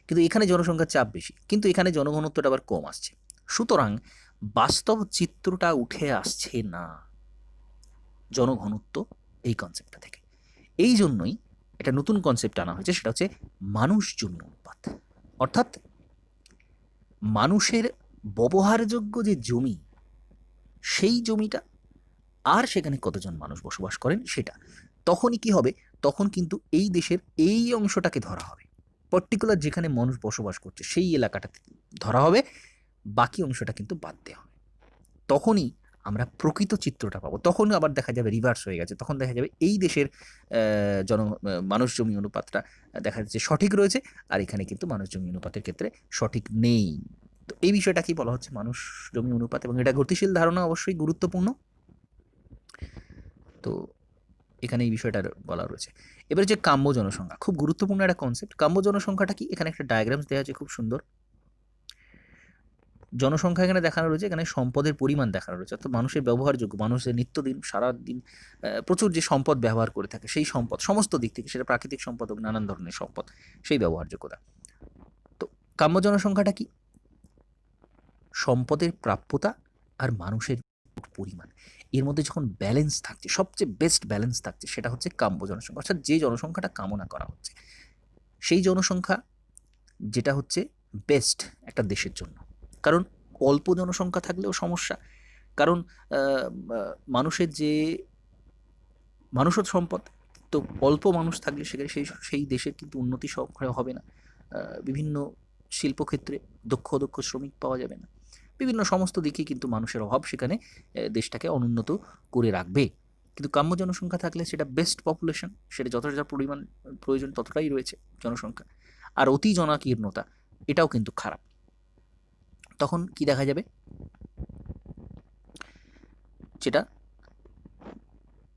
কিন্তু এখানে জনসংখ্যার চাপ বেশি, কিন্তু এখানে জনঘনত্বটা আবার কম আসছে। সুতরাং বাস্তব চিত্রটা উঠে আসছে না জনঘনত্ব এই কনসেপ্টটা থেকে। এই জন্যই একটা নতুন কনসেপ্ট আনা হয়েছে, সেটা হচ্ছে মানুষ জমি অনুপাত। অর্থাৎ মানুষের ব্যবহারযোগ্য যে জমি, সেই জমিটা আর সেখানে কতজন মানুষ বসবাস করেন সেটা, তখনই কি হবে, তখন কিন্তু এই দেশের এই অংশটাকে ধরা হবে, পার্টিকুলার যেখানে মানুষ বসবাস করছে সেই এলাকাটাতে ধরা হবে, বাকি অংশটা কিন্তু বাদ দেওয়া হবে। তখনই আমরা প্রকৃত চিত্রটা পাবো। তখন আবার দেখা যাবে রিভার্স হয়ে গেছে, তখন দেখা যাবে এই দেশের মানুষ জমি অনুপাতটা দেখা যাচ্ছে সঠিক রয়েছে, আর এখানে কিন্তু মানুষ জমি অনুপাতের ক্ষেত্রে সঠিক নেই। তো এই বিষয়টা কি বলা হচ্ছে মানুষ জমি অনুপাত, এবং এটা গতিশীল ধারণা, অবশ্যই গুরুত্বপূর্ণ। তো এখানে এই বিষয়টা বলা রয়েছে। এবার যে কাম্য জনসংখ্যা, খুব গুরুত্বপূর্ণ একটা কনসেপ্ট। কাম্য জনসংখ্যাটা কি, এখানে একটা ডায়াগ্রামস দেওয়া আছে খুব সুন্দর। জনসংখ্যা এখানে দেখানো রয়েছে, এখানে সম্পদের পরিমাণ দেখানো রয়েছে, অর্থাৎ মানুষের ব্যবহারযোগ্য, মানুষের নিত্যদিন সারাদিন প্রচুর যে সম্পদ ব্যবহার করে থাকে, সেই সম্পদ সমস্ত দিক থেকে, সেটা প্রাকৃতিক সম্পদ হোক, নানান ধরনের সম্পদ, সেই ব্যবহারযোগ্যতা। তো কাম্য জনসংখ্যাটা কি, সম্পদের প্রাপ্যতা আর মানুষের পরিমাণ, এর মধ্যে যখন ব্যালেন্স থাকছে, সবচেয়ে বেস্ট ব্যালেন্স থাকছে, সেটা হচ্ছে কাম্য জনসংখ্যা। অর্থাৎ যে জনসংখ্যাটা কামনা করা হচ্ছে, সেই জনসংখ্যা যেটা হচ্ছে বেস্ট একটা দেশের জন্য। কারণ অল্প জনসংখ্যা থাকলেও সমস্যা, কারণ মানুষের যে মানুষের সম্পদ, তো অল্প মানুষ থাকলে সেখানে সেই দেশের কিন্তু উন্নতি হবে না। বিভিন্ন শিল্পক্ষেত্রে দক্ষ শ্রমিক পাওয়া যাবে না, বিভিন্ন সমস্ত দিকেই কিন্তু মানুষের অভাব সেখানে দেশটাকে অনুন্নত করে রাখবে। কিন্তু কাম্য জনসংখ্যা থাকলে সেটা বেস্ট পপুলেশন, সেটা যতটা পরিমাণ প্রয়োজন ততটাই রয়েছে জনসংখ্যা। আর অতি জনাকীর্ণতা এটাও কিন্তু খারাপ। তখন কি দেখা যাবে, যেটা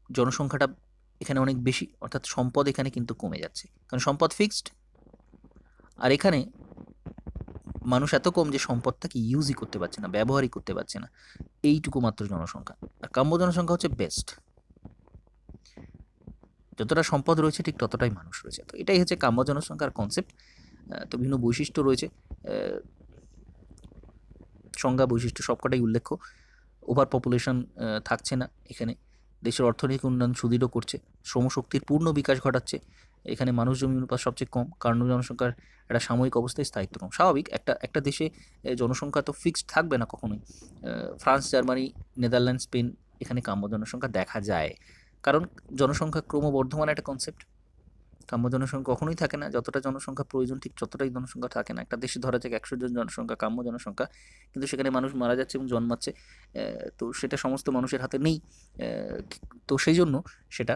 জনসংখ্যাটা এখানে অনেক বেশি, অর্থাৎ সম্পদ এখানে কিন্তু কমে যাচ্ছে, কারণ সম্পদ ফিক্সড, আর এখানে মানুষ এত কম যে সম্পদটাকে ইউজই করতে পারছে না, ব্যবহারই করতে পারছে না, এইটুকু মাত্র জনসংখ্যা। আর কাম্য জনসংখ্যা হচ্ছে বেস্ট, যতটা সম্পদ রয়েছে ঠিক ততটাই মানুষ রয়েছে। তো এটাই হচ্ছে কাম্য জনসংখ্যার কনসেপ্ট। তো বিভিন্ন বৈশিষ্ট্য রয়েছে, সংজ্ঞা বৈশিষ্ট্য সবকটাই উল্লেখ্য। ওভার পপুলেশন থাকছে না এখানে, দেশের অর্থনৈতিক উন্নয়ন সুদৃঢ় করছে, শ্রমশক্তির পূর্ণ বিকাশ ঘটাচ্ছে, এখানে মানুষ জমি অনুপাত সবচেয়ে কম, কারণ জনসংখ্যার একটা সাময়িক অবস্থায় স্থায়িত্ব কম। স্বাভাবিক, একটা দেশে জনসংখ্যা তো ফিক্সড থাকবে না কখনোই। ফ্রান্স, জার্মানি, নেদারল্যান্ড, স্পেন, এখানে কাম্য জনসংখ্যা দেখা যায়, কারণ জনসংখ্যা ক্রমবর্ধমান একটা কনসেপ্ট। কাম্য জনসংখ্যা কখনোই থাকে না, যতটা জনসংখ্যা প্রয়োজন ঠিক ততটাই জনসংখ্যা থাকে না। একটা দেশে ধরা যাক 100 জন জনসংখ্যা কাম্য জনসংখ্যা, কিন্তু সেখানে মানুষ মারা যাচ্ছে এবং জন্মাচ্ছে, তো সেটা সমস্ত মানুষের হাতে নেই। তো সেই জন্য সেটা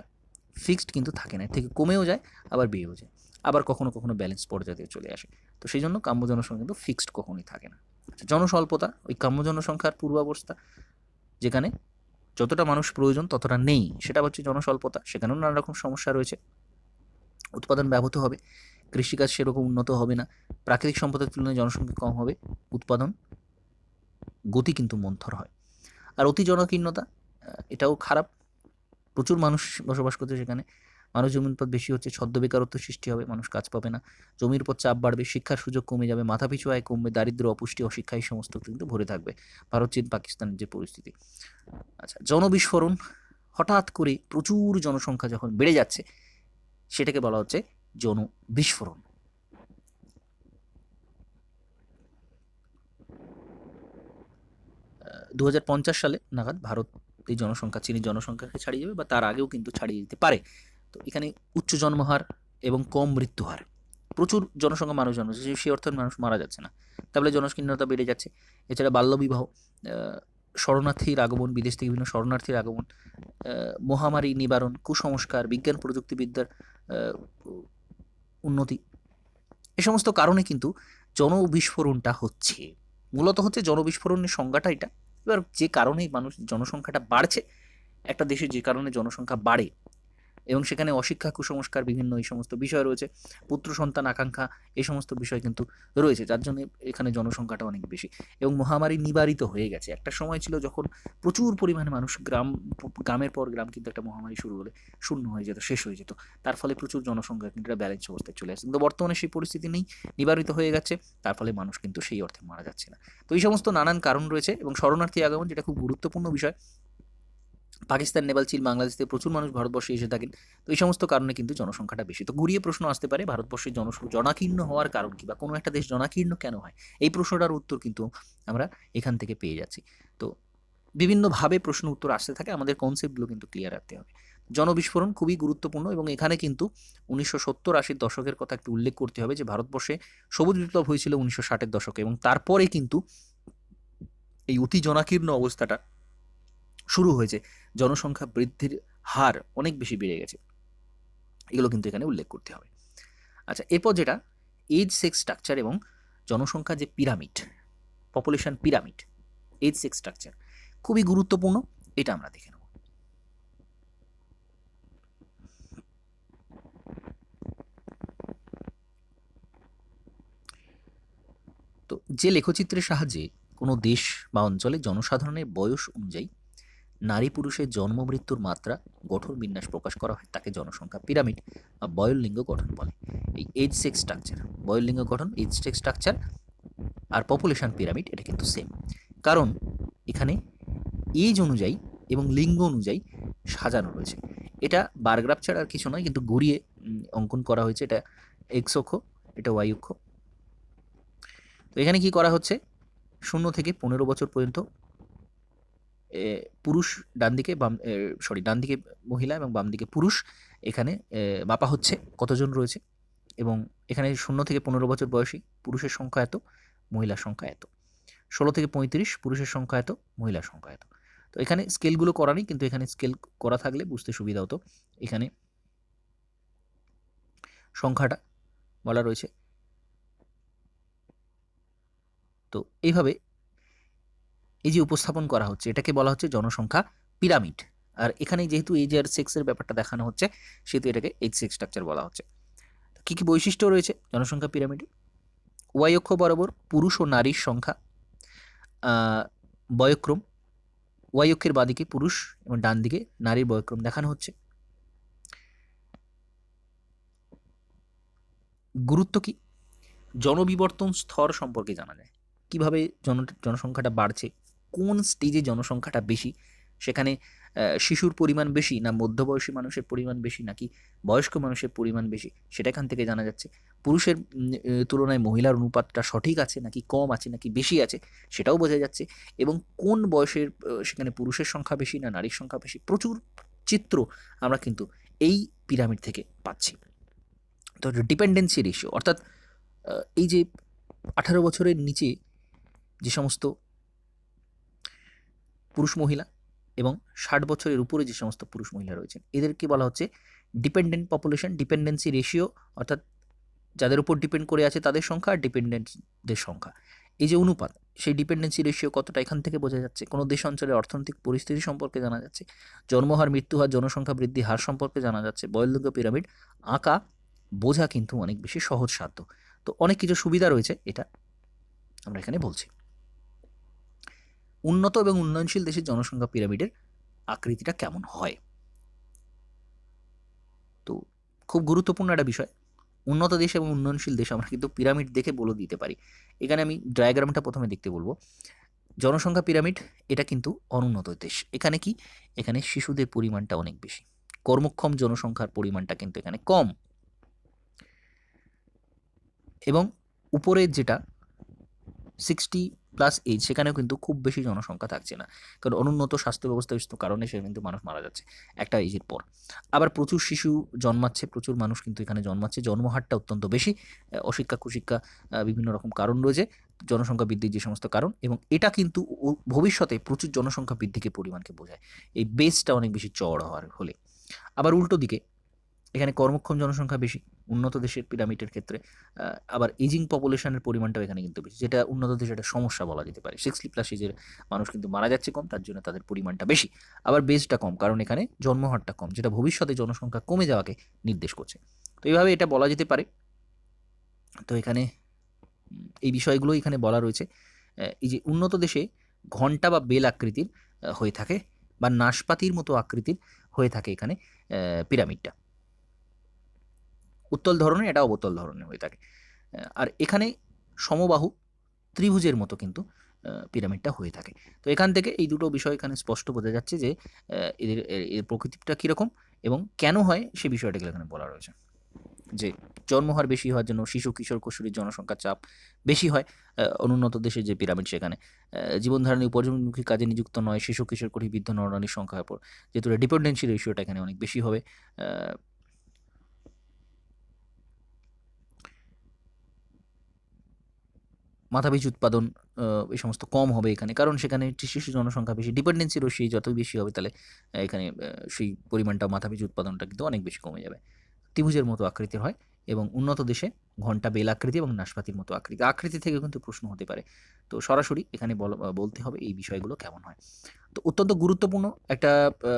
ফিক্সড কিন্তু থাকে না, এর থেকে কমেও যায় আবার বেড়েও যায়, আবার কখনো কখনো ব্যালেন্স পর্যায়ে চলে আসে। তো সেই জন্য কাম্য জনসংখ্যা কিন্তু ফিক্সড কখনোই থাকে না। জনস্বল্পতা ওই কাম্য জনসংখ্যার পূর্বাবস্থা, যেখানে যতটা মানুষ প্রয়োজন ততটা নেই, সেটা হচ্ছে জনস্বল্পতা। সেখানেও নানা রকম সমস্যা রয়েছে, উৎপাদন ব্যাহত হবে, কৃষিকাজ সেরকম উন্নত হবে না, প্রাকৃতিক সম্পদের তুলনায় জনসংখ্যা কম হবে, উৎপাদন গতি কিন্তু মন্থর হয়। আর অতি জনকীর্ণতা, এটাও খারাপ, প্রচুর মানুষ বসবাস করছে সেখানে, মানুষ জমির উপর বেশি হচ্ছে, ছদ্ম বেকারত্ব সৃষ্টি হবে, মানুষ কাজ পাবে না, জমির উপর চাপ বাড়বে, শিক্ষার সুযোগ কমে যাবে, মাথাপিছু আয় কমবে, দারিদ্র, অপুষ্টি, অশিক্ষা এই সমস্ত কিন্তু ভরে থাকবে, ভারত, চীন, পাকিস্তানের যে পরিস্থিতি। আচ্ছা, জনবিস্ফোরণ, হঠাৎ করে প্রচুর জনসংখ্যা যখন বেড়ে যাচ্ছে সেটাকে বলা হচ্ছে জনবিস্ফোরণ। দু সালে নাগাদ ভারত এই জনসংখ্যা চীনের জনসংখ্যাকে ছাড়িয়ে যাবে, বা তার আগেও কিন্তু ছাড়িয়ে যেতে পারে। তো এখানে উচ্চ জন্মহার এবং কম মৃত্যুহার, প্রচুর জনসংখ্যা মানুষ জন্মাচ্ছে, সেই অর্থে মানুষ মারা যাচ্ছে না, তাহলে জনকীর্ণতা বেড়ে যাচ্ছে। এছাড়া বাল্যবিবাহ, শরণার্থীর আগমন, বিদেশ থেকে বিভিন্ন শরণার্থীর আগমন, মহামারী নিবারণ, কুসংস্কার, বিজ্ঞান প্রযুক্তিবিদ্যার উন্নতি, এ সমস্ত কারণে কিন্তু জনবিস্ফোরণটা হচ্ছে। মূলত হচ্ছে জনবিস্ফোরণের সংজ্ঞাটা এটা। এবার যে কারণে মানুষ জনসংখ্যাটা বাড়ছে, একটা দেশে যে কারণে জনসংখ্যা বাড়ে এবং সেখানে অশিক্ষা, কুসংস্কার, বিভিন্ন এই সমস্ত বিষয় রয়েছে, পুত্র সন্তান আকাঙ্ক্ষা, এই সমস্ত বিষয় কিন্তু রয়েছে, যার জন্য এখানে জনসংখ্যাটা অনেক বেশি। এবং মহামারী নিবারিত হয়ে গেছে। একটা সময় ছিল যখন প্রচুর পরিমাণে মানুষ, গ্রামের পর গ্রাম কিন্তু একটা মহামারী শুরু হলে শূন্য হয়ে যেত, শেষ হয়ে যেত, তার ফলে প্রচুর জনসংখ্যা কিন্তু একটা ব্যালেন্স অবস্থায় চলে আসছে। কিন্তু বর্তমানে সেই পরিস্থিতি নেই, নিবারিত হয়ে গেছে, তার ফলে মানুষ কিন্তু সেই অর্থে মারা যাচ্ছে না। তো এই সমস্ত নানান কারণ রয়েছে। এবং শরণার্থী আগমন, যেটা খুব গুরুত্বপূর্ণ বিষয়, পাকিস্তান, নেপাল, চীন, বাংলাদেশ থেকে প্রচুর মানুষ ভারতবর্ষে এসে থাকেন। তো এই সমস্ত কারণে কিন্তু জনসংখ্যাটা বেশি। তো ঘুরিয়ে প্রশ্ন আসতে পারে, ভারতবর্ষের জনাকীর্ণ হওয়ার কারণ কি, বা কোনো একটা দেশ জনাকীর্ণ কেন হয়, এই প্রশ্নটার উত্তর কিন্তু আমরা এখান থেকে পেয়ে যাচ্ছি। তো বিভিন্নভাবে প্রশ্ন উত্তর আসতে থাকে, আমাদের কনসেপ্টগুলো কিন্তু ক্লিয়ার রাখতে হবে। জনবিস্ফোরণ খুবই গুরুত্বপূর্ণ, এবং এখানে কিন্তু 1970-80 দশকের কথা একটু উল্লেখ করতে হবে, যে ভারতবর্ষে সবুজ বিপ্লব হয়েছিল 1960-এর দশকে, এবং তারপরে কিন্তু এই অতি জনাকীর্ণ অবস্থাটা শুরু হয়েছে, জনসংখ্যা বৃদ্ধির হার অনেক বেশি বেড়ে গেছে, এগুলো কিন্তু এখানে উল্লেখ করতে হবে। আচ্ছা, এরপর যেটা এজ, সেক্স স্ট্রাকচার এবং জনসংখ্যা যে pyramid, population pyramid, age, sex structure খুবই গুরুত্বপূর্ণ, এটা আমরা দেখে নেব। তো যে লেখচিত্রের সাহায্যে কোনো দেশ বা অঞ্চলে জনসাধারণের বয়স অনুযায়ী নারী পুরুষের জন্ম মৃত্যুর মাত্রা, গঠন, বিন্যাস প্রকাশ করা হয়, তাকে জনসংখ্যা পিরামিড বা বয়ললিঙ্গ গঠন বলে। এই এজ, সেক্স স্ট্রাকচার, বয়ললিঙ্গ গঠন, এজ, সেক্স স্ট্রাকচার আর পপুলেশন পিরামিড, এটা কিন্তু সেম, কারণ এখানে এজ অনুযায়ী এবং লিঙ্গ অনুযায়ী সাজানো রয়েছে। এটা বারগ্রাফ ছাড়া আর কিছু নয়, কিন্তু ঘুরিয়ে অঙ্কন করা হয়েছে। এটা এক্স অক্ষ, এটা ওয়াই অক্ষ। তো এখানে কি করা হচ্ছে, 0 থেকে 15 বছর পর্যন্ত পুরুষ ডান দিকে, ডান দিকে মহিলা এবং বাম দিকে পুরুষ, এখানে মাপা হচ্ছে কতজন রয়েছে। এবং এখানে 0 থেকে 15 বছর বয়সী পুরুষের সংখ্যা এত, মহিলার সংখ্যা এত। 16 থেকে 35 পুরুষের সংখ্যা এত, মহিলার সংখ্যা এত। তো এখানে স্কেলগুলো করা নেই, কিন্তু এখানে স্কেল করা থাকলে বুঝতে সুবিধা হতো। এখানে সংখ্যাটা বলা রয়েছে তো এইভাবে এই যে উপস্থাপন করা হচ্ছে এটাকে বলা হচ্ছে জনসংখ্যা পিরামিড। আর এখানে যেহেতু এজ আর সেক্সের ব্যাপারটা দেখানো হচ্ছে সেহেতু এটাকে এজ সেক্স স্ট্রাকচার বলা হচ্ছে। কী কী বৈশিষ্ট্য রয়েছে জনসংখ্যা পিরামিডে? ওয়াই অক্ষ বরাবর পুরুষ ও নারীর সংখ্যা বয়ক্রম, ওয়াই অক্ষের বাঁদিকে পুরুষ এবং ডান দিকে নারীর বয়ক্রম দেখানো হচ্ছে। গুরুত্ব কি? জনবিবর্তন স্তর সম্পর্কে জানা যায়, কিভাবে জনসংখ্যাটা বাড়ছে, কোন স্টেজে জনসংখ্যাটা বেশি, সেখানে শিশুর পরিমাণ বেশি না মধ্যবয়সী মানুষের পরিমাণ বেশি নাকি বয়স্ক মানুষের পরিমাণ বেশি সেটা এখান থেকে জানা যাচ্ছে। পুরুষের তুলনায় মহিলার অনুপাতটা সঠিক আছে নাকি কম আছে নাকি বেশি আছে সেটাও বোঝা যাচ্ছে। এবং কোন বয়সের সেখানে পুরুষের সংখ্যা বেশি না নারীর সংখ্যা বেশি, প্রচুর চিত্র আমরা কিন্তু এই পিরামিড থেকে পাচ্ছি। তো ডিপেন্ডেন্সি রেশিও অর্থাৎ এই যে 18 বছরের নিচে যে সমস্ত পুরুষ মহিলা এবং 60 বছরের উপরে যে সমস্ত পুরুষ মহিলা রয়েছেন এদেরকে বলা হচ্ছে ডিপেন্ডেন্ট পপুলেশন। ডিপেন্ডেন্সি রেশিও অর্থাৎ যাদের উপর ডিপেন্ড করে আছে তাদের সংখ্যা আর ডিপেন্ডেন্টদের সংখ্যা, এই যে অনুপাত, সেই ডিপেন্ডেন্সি রেশিও কতটা এখান থেকে বোঝা যাচ্ছে। কোনো দেশ অঞ্চলের অর্থনৈতিক পরিস্থিতি সম্পর্কে জানা যাচ্ছে, জন্মহার, মৃত্যুহার, জনসংখ্যা বৃদ্ধি হার সম্পর্কে জানা যাচ্ছে। বয়ললিঙ্গ পিরামিড আঁকা বোঝা কিন্তু অনেক বেশি সহজসাধ্য। তো অনেক কিছু সুবিধা রয়েছে, এটা আমরা এখানে বলছি। উন্নত এবং উন্নয়নশীল দেশের জনসংখ্যা পিরামিডের আকৃতিটা কেমন হয়, তো খুব গুরুত্বপূর্ণ একটা বিষয়। উন্নত দেশ এবং উন্নয়নশীল দেশ আমরা কিন্তু পিরামিড দেখে বলে দিতে পারি। এখানে আমি ডায়াগ্রামটা প্রথমে দেখতে বলবো। জনসংখ্যা পিরামিড এটা কিন্তু অনুন্নত দেশ। এখানে কি, এখানে শিশুদের পরিমাণটা অনেক বেশি, কর্মক্ষম জনসংখ্যার পরিমাণটা কিন্তু এখানে কম, এবং উপরের যেটা 60+ এজ সেখানেও কিন্তু খুব বেশি জনসংখ্যা থাকছে না, কারণ অনুন্নত স্বাস্থ্য ব্যবস্থার কারণে সে কিন্তু মানুষ মারা যাচ্ছে একটা এজের পর। আবার প্রচুর শিশু জন্মাচ্ছে, প্রচুর মানুষ কিন্তু এখানে জন্মাচ্ছে, জন্মহারটা অত্যন্ত বেশি, অশিক্ষা কুশিক্ষা বিভিন্ন রকম কারণ রয়েছে জনসংখ্যা বৃদ্ধির যে সমস্ত কারণ, এবং এটা কিন্তু ভবিষ্যতে প্রচুর জনসংখ্যা বৃদ্ধিকে পরিমাণকে বোঝায়, এই বেসটা অনেক বেশি চওড়া হওয়ার হলে। আবার উল্টো দিকে এখানে কর্মক্ষম জনসংখ্যা বেশি উন্নত দেশের পিরামিডের ক্ষেত্রে, আবার এজিং পপুলেশনের পরিমাণটাও এখানে কিন্তু বেশি, যেটা উন্নত দেশের একটা সমস্যা বলা যেতে পারে। 60+ এজের মানুষ কিন্তু মারা যাচ্ছে কম, তার জন্য তাদের পরিমাণটা বেশি। আবার বেসটা কম, কারণ এখানে জন্মহারটা কম, যেটা ভবিষ্যতে জনসংখ্যা কমে যাওয়াকে নির্দেশ করছে। তো এইভাবে এটা বলা যেতে পারে। তো এখানে এই বিষয়গুলো এখানে বলা রয়েছে। এই যে উন্নত দেশে ঘণ্টা বা বেল আকৃতির হয়ে থাকে, বা নাশপাতির মতো আকৃতির হয়ে থাকে এখানে পিরামিডটা। উত্তল ধরনের, এটা অবতল ধরনের হয়ে থাকে। আর এখানে সমবাহু ত্রিভুজের মতো কিন্তু পিরামিডটা হয়ে থাকে। তো এখান থেকে এই দুটো বিষয় এখানে স্পষ্ট বোঝা যাচ্ছে যে এর প্রকৃতিটা কীরকম এবং কেন হয় সে বিষয়টাকে এখানে বলা রয়েছে। যে জন্মহার বেশি হওয়ার জন্য শিশু কিশোর কিশোরীর জনসংখ্যার চাপ বেশি হয় অনুন্নত দেশের যে পিরামিড সেখানে। জীবনধারণের উপার্জনমুখী কাজে নিযুক্ত নয় শিশু কিশোর কোটি বৃদ্ধ নরনারীর সংখ্যার উপর, যেহেতু ডিপেন্ডেন্সি রেশিওটা এখানে অনেক বেশি হবে। মাথাপিছু উৎপাদন এই সমস্ত কম হবে এখানে, কারণ সেখানে শিশু জনসংখ্যা বেশি, ডিপেন্ডেন্সি রেশিও যতই বেশি হবে তাহলে এখানে সেই পরিমাণটা মাথাপিছু উৎপাদনটা কিন্তু অনেক বেশি কমে যাবে। ত্রিভুজের মতো আকৃতির হয়, এবং উন্নত দেশে ঘণ্টা বেল আকৃতি এবং নাশপাতির মতো আকৃতি থেকে কিন্তু প্রশ্ন হতে পারে। তো সরাসরি এখানে বলতে হবে এই বিষয়গুলো কেমন হয়। তো অত্যন্ত গুরুত্বপূর্ণ একটা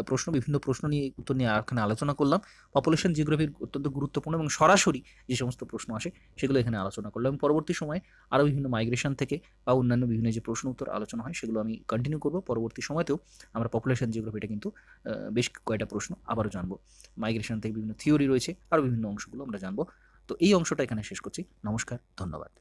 প্রশ্ন, বিভিন্ন প্রশ্ন নিয়ে উত্তর নিয়ে এখানে আলোচনা করলাম। পপুলেশন জিওগ্রাফির অত্যন্ত গুরুত্বপূর্ণ এবং সরাসরি যে সমস্ত প্রশ্ন আসে সেগুলো এখানে আলোচনা করলাম। পরবর্তী সময়ে আরও বিভিন্ন মাইগ্রেশন থেকে বা অন্যান্য বিভিন্ন যে প্রশ্ন উত্তর আলোচনা হয় সেগুলো আমি কন্টিনিউ করব। পরবর্তী সময়তেও আমরা পপুলেশন জিওগ্রাফিটা কিন্তু বেশ কয়েকটা প্রশ্ন আবারও জানবো। মাইগ্রেশন থেকে বিভিন্ন থিওরি রয়েছে, আরও বিভিন্ন অংশগুলো আমরা জানবো। তো এই অংশটা এখানে শেষ করছি। নমস্কার, ধন্যবাদ।